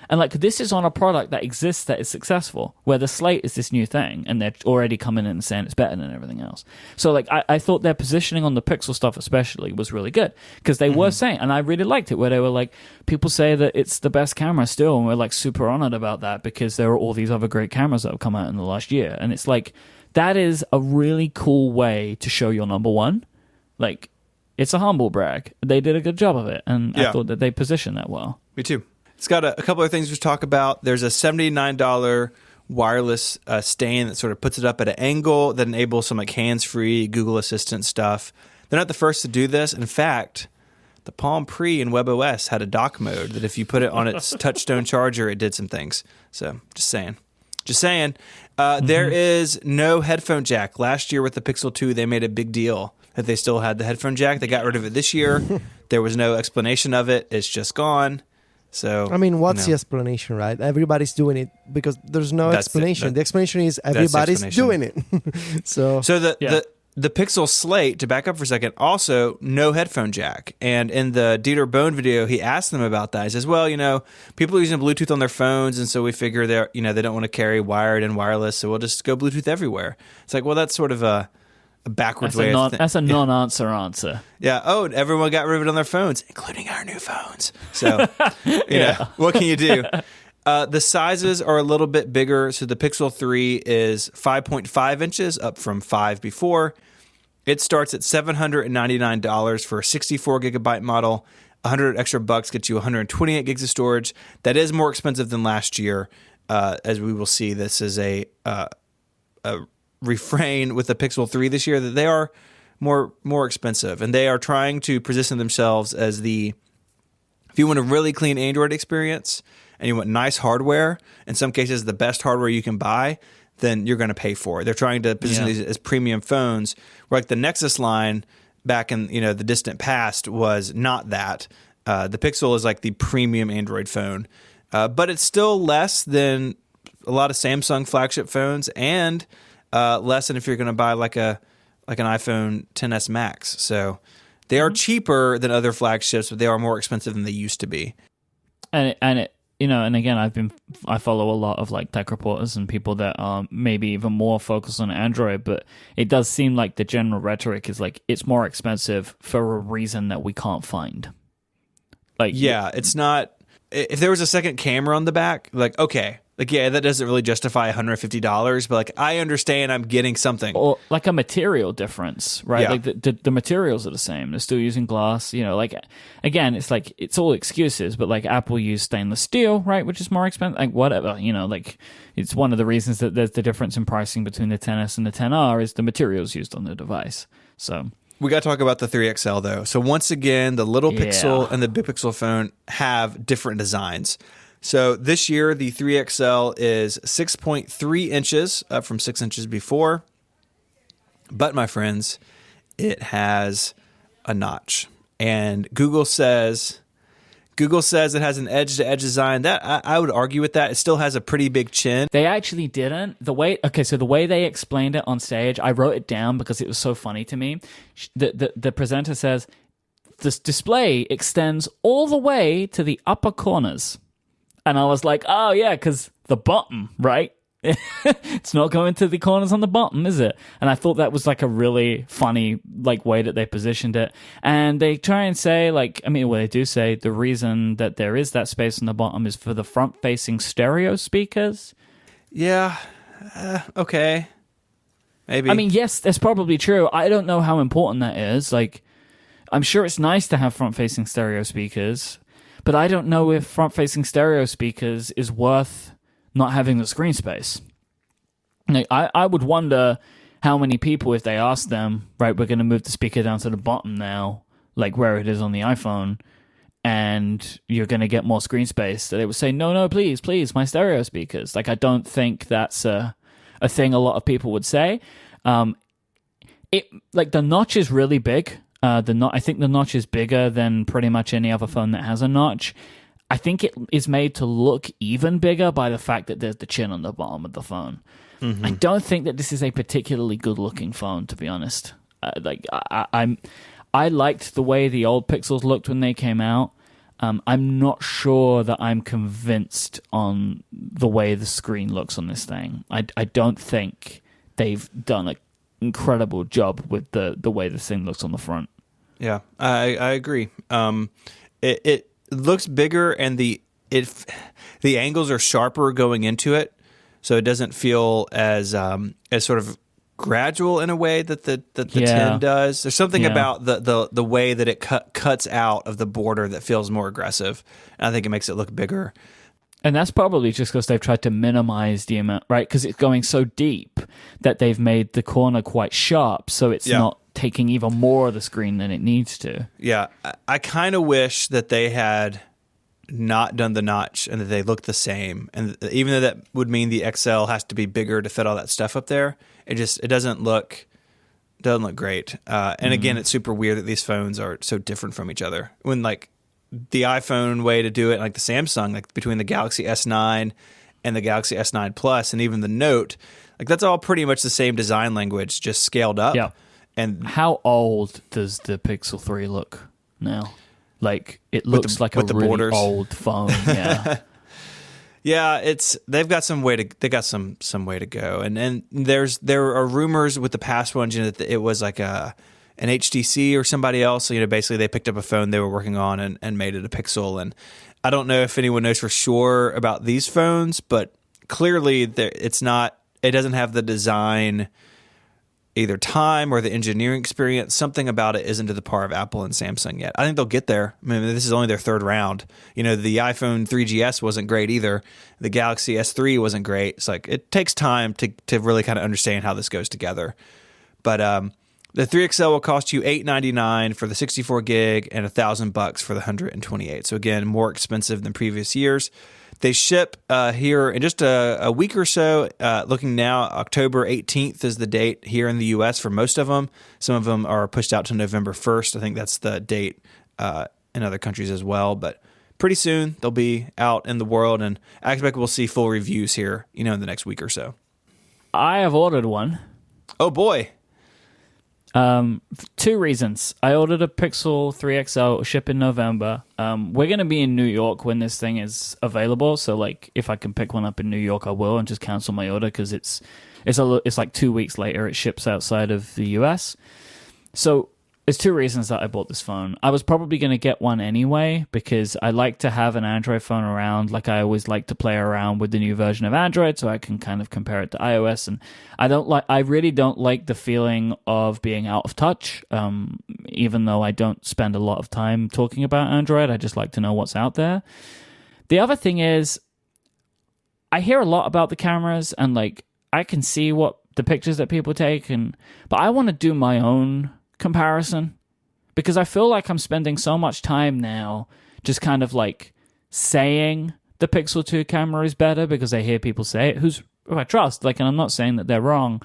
And like this is on a product that exists that is successful, where the Slate is this new thing, and they're already coming in and saying it's better than everything else. So like I thought their positioning on the Pixel stuff especially was really good because they were saying, and I really liked it, where they were like, people say that it's the best camera still, and we're like super honored about that because there are all these other great cameras that have come out in the last year, and it's like that is a really cool way to show your number one. Like it's a humble brag. They did a good job of it, and I thought that they positioned that well. Me too. It's got a couple of things to talk about. There's a $79 wireless stand that sort of puts it up at an angle that enables some like hands-free Google Assistant stuff. They're not the first to do this. In fact, the Palm Pre in WebOS had a dock mode that if you put it on its touchstone charger, it did some things. So just saying. There is no headphone jack. Last year with the Pixel 2, they made a big deal that they still had the headphone jack. They got rid of it this year. There was no explanation of it. It's just gone. So I mean, what's the explanation, right? Everybody's doing it because there's no explanation. The explanation is everybody's doing it. so the Pixel Slate, to back up for a second, also no headphone jack. And in the Dieter Bohn video, he asked them about that. He says, well, people are using Bluetooth on their phones, and so we figure they don't want to carry wired and wireless, so we'll just go Bluetooth everywhere. It's like, well, that's sort of a backwards way of That's a non-answer. Yeah. Oh, everyone got rid of it on their phones, including our new phones. So, what can you do? The sizes are a little bit bigger. So the Pixel 3 is 5.5 inches, up from 5 before. It starts at $799 for a 64 gigabyte model. $100 extra bucks gets you 128 gigs of storage. That is more expensive than last year. As we will see, this is a refrain with the Pixel 3 this year that they are more expensive, and they are trying to position themselves as if you want a really clean Android experience and you want nice hardware, in some cases the best hardware you can buy, then you're going to pay for it. They're trying to position these as premium phones, where like the Nexus line back in the distant past was not that. The Pixel is like the premium Android phone, but it's still less than a lot of Samsung flagship phones, and less than if you're going to buy like an iPhone XS Max. So they are cheaper than other flagships, but they are more expensive than they used to be. And again, I follow a lot of like tech reporters and people that are maybe even more focused on Android, but it does seem like the general rhetoric is like it's more expensive for a reason that we can't find. Like, it's not. If there was a second camera on the back, like, okay. Like, yeah, that doesn't really justify $150, but like, I understand I'm getting something. Or like a material difference, right? Yeah. Like the materials are the same. They're still using glass, like, again, it's like, it's all excuses, but like Apple used stainless steel, right? Which is more expensive, like whatever, like it's one of the reasons that there's the difference in pricing between the 10S and the 10R is the materials used on the device. So we got to talk about the 3XL though. So once again, the little Pixel and the big Pixel phone have different designs. So this year, the 3XL is 6.3 inches, up from 6 inches before. But, my friends, it has a notch. And Google says Google says it has an edge-to-edge design. That I would argue with that. It still has a pretty big chin. They actually didn't. The way they explained it on stage, I wrote it down because it was so funny to me. The presenter says, this display extends all the way to the upper corners. And I was like, oh yeah, because the bottom, right? It's not going to the corners on the bottom, is it? And I thought that was like a really funny like way that they positioned it. And they try and say they do say the reason that there is that space on the bottom is for the front-facing stereo speakers. Yeah, okay, maybe. I mean, yes, that's probably true. I don't know how important that is. Like, I'm sure it's nice to have front-facing stereo speakers, but I don't know if front-facing stereo speakers is worth not having the screen space. Like, I would wonder how many people, if they asked them, right, we're going to move the speaker down to the bottom now, like where it is on the iPhone, and you're going to get more screen space, that they would say, no, please, my stereo speakers. Like, I don't think that's a thing a lot of people would say. The notch is really big. I think the notch is bigger than pretty much any other phone that has a notch. I think it is made to look even bigger by the fact that there's the chin on the bottom of the phone. Mm-hmm. I don't think that this is a particularly good-looking phone, to be honest. I liked the way the old Pixels looked when they came out. I'm not sure that I'm convinced on the way the screen looks on this thing. I don't think they've done an incredible job with the way this thing looks on the front. Yeah, I agree. It looks bigger, and the angles are sharper going into it, so it doesn't feel as sort of gradual in a way that the 10 does. There's something about the way that it cuts out of the border that feels more aggressive, and I think it makes it look bigger. And that's probably just because they've tried to minimize the amount, right? Because it's going so deep that they've made the corner quite sharp, so it's not taking even more of the screen than it needs to. Yeah, I kind of wish that they had not done the notch and that they looked the same. And even though that would mean the XL has to be bigger to fit all that stuff up there, it doesn't look great. And again, it's super weird that these phones are so different from each other. When like the iPhone way to do it, like the Samsung, like between the Galaxy S9 and the Galaxy S9 Plus and even the Note, like that's all pretty much the same design language, just scaled up. Yeah. And how old does the Pixel 3 look now? Like, it looks like a really borders. Old phone. Yeah. Yeah, they've got some way to go. And there are rumors with the past ones, that it was like an HTC or somebody else. So, basically they picked up a phone they were working on and made it a Pixel. And I don't know if anyone knows for sure about these phones, but clearly it doesn't have the design, either time or the engineering experience. Something about it isn't to the par of Apple and Samsung yet. I think they'll get there. I mean, this is only their third round. The iPhone 3GS wasn't great either. The Galaxy S3 wasn't great. It's like it takes time to really kind of understand how this goes together. But the 3XL will cost you $899 for the 64 gig and $1,000 for the 128. So again, more expensive than previous years. They ship here in just a week or so. Looking now, October 18th is the date here in the U.S. for most of them. Some of them are pushed out to November 1st. I think that's the date in other countries as well. But pretty soon they'll be out in the world, and I expect we'll see full reviews here, in the next week or so. I have ordered one. Oh boy. Two reasons. I ordered a Pixel 3 XL, ship in November. We're going to be in New York when this thing is available, so like if I can pick one up in New York, I will, and just cancel my order because it's like 2 weeks later it ships outside of the US. So there's two reasons that I bought this phone. I was probably going to get one anyway because I like to have an Android phone around. Like I always like to play around with the new version of Android so I can kind of compare it to iOS. And I really don't like the feeling of being out of touch. Even though I don't spend a lot of time talking about Android, I just like to know what's out there. The other thing is I hear a lot about the cameras and like I can see what the pictures that people take, but I want to do my own comparison because I feel like I'm spending so much time now just kind of like saying the Pixel 2 camera is better because I hear people say it who I trust, like, and I'm not saying that they're wrong,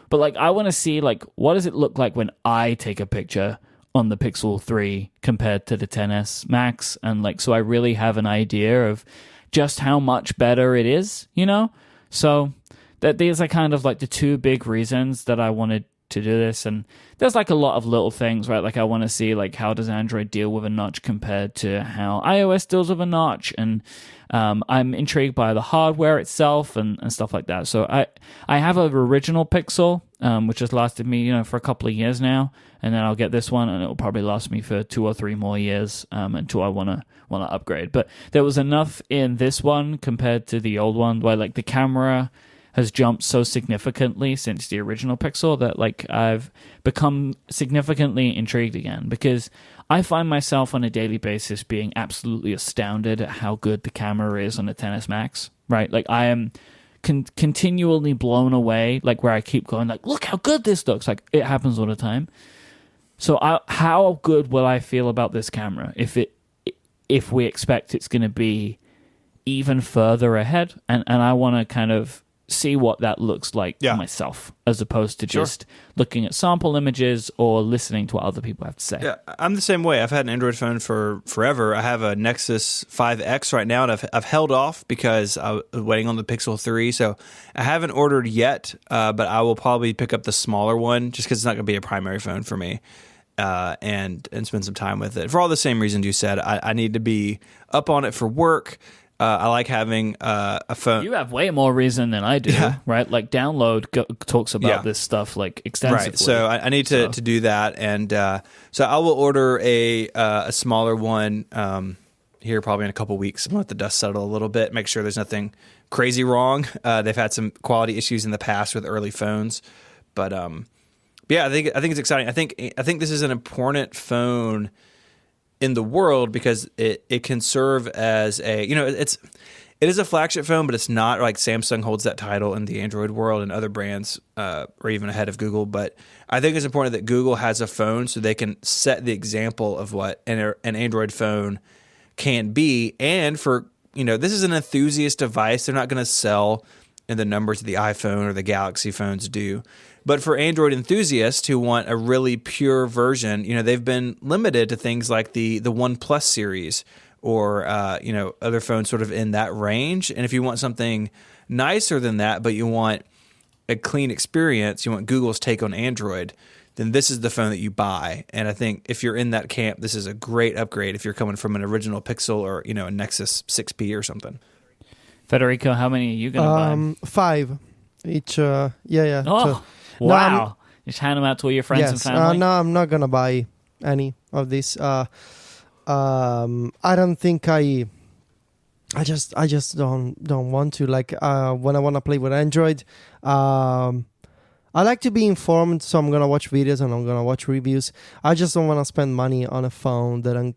but like I want to see like what does it look like when I take a picture on the Pixel 3 compared to the 10s Max, and like, so I really have an idea of just how much better it is, you know? So that these are kind of like the two big reasons that I wanted to do this. And there's like a lot of little things, right? Like I want to see like how does Android deal with a notch compared to how iOS deals with a notch, and I'm intrigued by the hardware itself and stuff like that. So I have an original Pixel, which has lasted me, you know, for a couple of years now, and then I'll get this one, and it'll probably last me for 2 or 3 more years until I want to upgrade. But there was enough in this one compared to the old one where like the camera has jumped so significantly since the original Pixel that like I've become significantly intrigued again, because I find myself on a daily basis being absolutely astounded at how good the camera is on the 10s Max, right? Like I am continually blown away, like where I keep going like, look how good this looks. Like it happens all the time. So how good will I feel about this camera if we expect it's going to be even further ahead? And I want to kind of see what that looks like myself, as opposed to just looking at sample images or listening to what other people have to say. Yeah, I'm the same way. I've had an Android phone for forever. I have a Nexus 5X right now, and I've held off because I was waiting on the Pixel 3. So I haven't ordered yet, but I will probably pick up the smaller one just because it's not going to be a primary phone for me, and spend some time with it. For all the same reasons you said, I need to be up on it for work. I like having a phone. You have way more reason than I do, right? Like Download talks about this stuff like extensively. Right. So I need to do that, and so I will order a smaller one here probably in a couple weeks. I'm gonna let the dust settle a little bit, make sure there's nothing crazy wrong. They've had some quality issues in the past with early phones, but yeah, I think it's exciting. I think this is an important phone in the world because it can serve as a, you know, it is a flagship phone, but it's not like Samsung holds that title in the Android world, and other brands are even ahead of Google. But I think it's important that Google has a phone so they can set the example of what an Android phone can be. And for, you know, this is an enthusiast device. They're not going to sell in the numbers that the iPhone or the Galaxy phones do. But for Android enthusiasts who want a really pure version, you know, they've been limited to things like the OnePlus series or, you know, other phones sort of in that range. And if you want something nicer than that, but you want a clean experience, you want Google's take on Android, then this is the phone that you buy. And I think if you're in that camp, this is a great upgrade if you're coming from an original Pixel or, you know, a Nexus 6P or something. Federico, how many are you going to buy? 5 each. Yeah. Oh, wow. Just hand them out to all your friends and family? No, I'm not going to buy any of this. I don't think I just don't want to. Like, when I want to play with Android, I like to be informed, so I'm going to watch videos and I'm going to watch reviews. I just don't want to spend money on a phone that I'm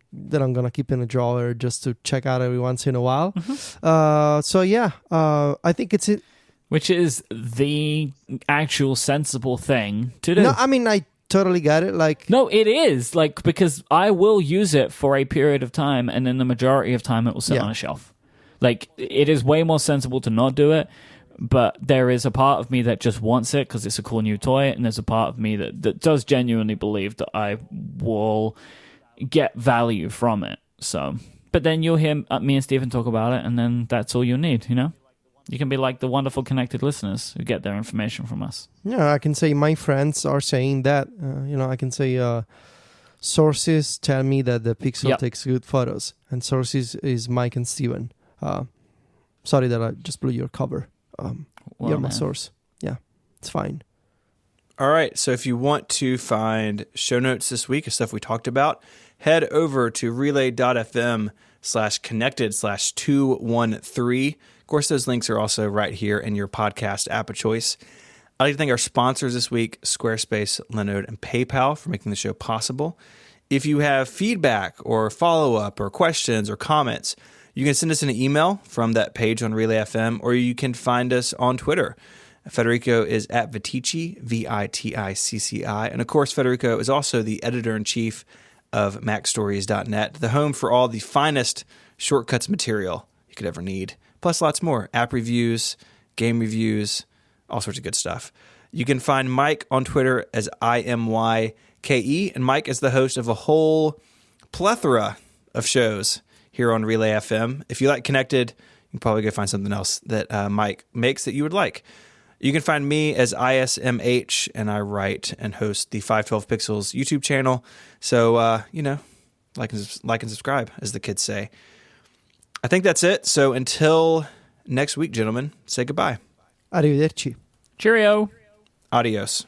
going to keep in a drawer just to check out every once in a while. Mm-hmm. So yeah, I think it's it. Which is the actual sensible thing to do. No, I mean, I totally get it. Like, no, it is. Like, because I will use it for a period of time, and then the majority of time it will sit on a shelf. Like, it is way more sensible to not do it, but there is a part of me that just wants it because it's a cool new toy, and there's a part of me that does genuinely believe that I will get value from it. So, but then you'll hear me and Stephen talk about it, and then that's all you need, you know? You can be like the wonderful connected listeners who get their information from us. Yeah, I can say my friends are saying that. You know, I can say sources tell me that the Pixel takes good photos. And sources is Myke and Steven. Sorry that I just blew your cover. You're my source. Yeah, it's fine. All right, so if you want to find show notes this week of stuff we talked about, head over to relay.fm/connected/213. Of course, those links are also right here in your podcast app of choice. I'd like to thank our sponsors this week, Squarespace, Linode, and PayPal, for making the show possible. If you have feedback or follow-up or questions or comments, you can send us an email from that page on Relay FM, or you can find us on Twitter. Federico is at Viticci, Viticci. And of course, Federico is also the editor-in-chief of MacStories.net, the home for all the finest shortcuts material you could ever need. Plus lots more, app reviews, game reviews, all sorts of good stuff. You can find Myke on Twitter as IMYKE, KE, and Myke is the host of a whole plethora of shows here on Relay FM. If you like Connected, you can probably go find something else that Myke makes that you would like. You can find me as ISMH, and I write and host the 512 Pixels YouTube channel. So, like and subscribe, as the kids say. I think that's it. So until next week, gentlemen, say goodbye. Arrivederci. Cheerio. Adios.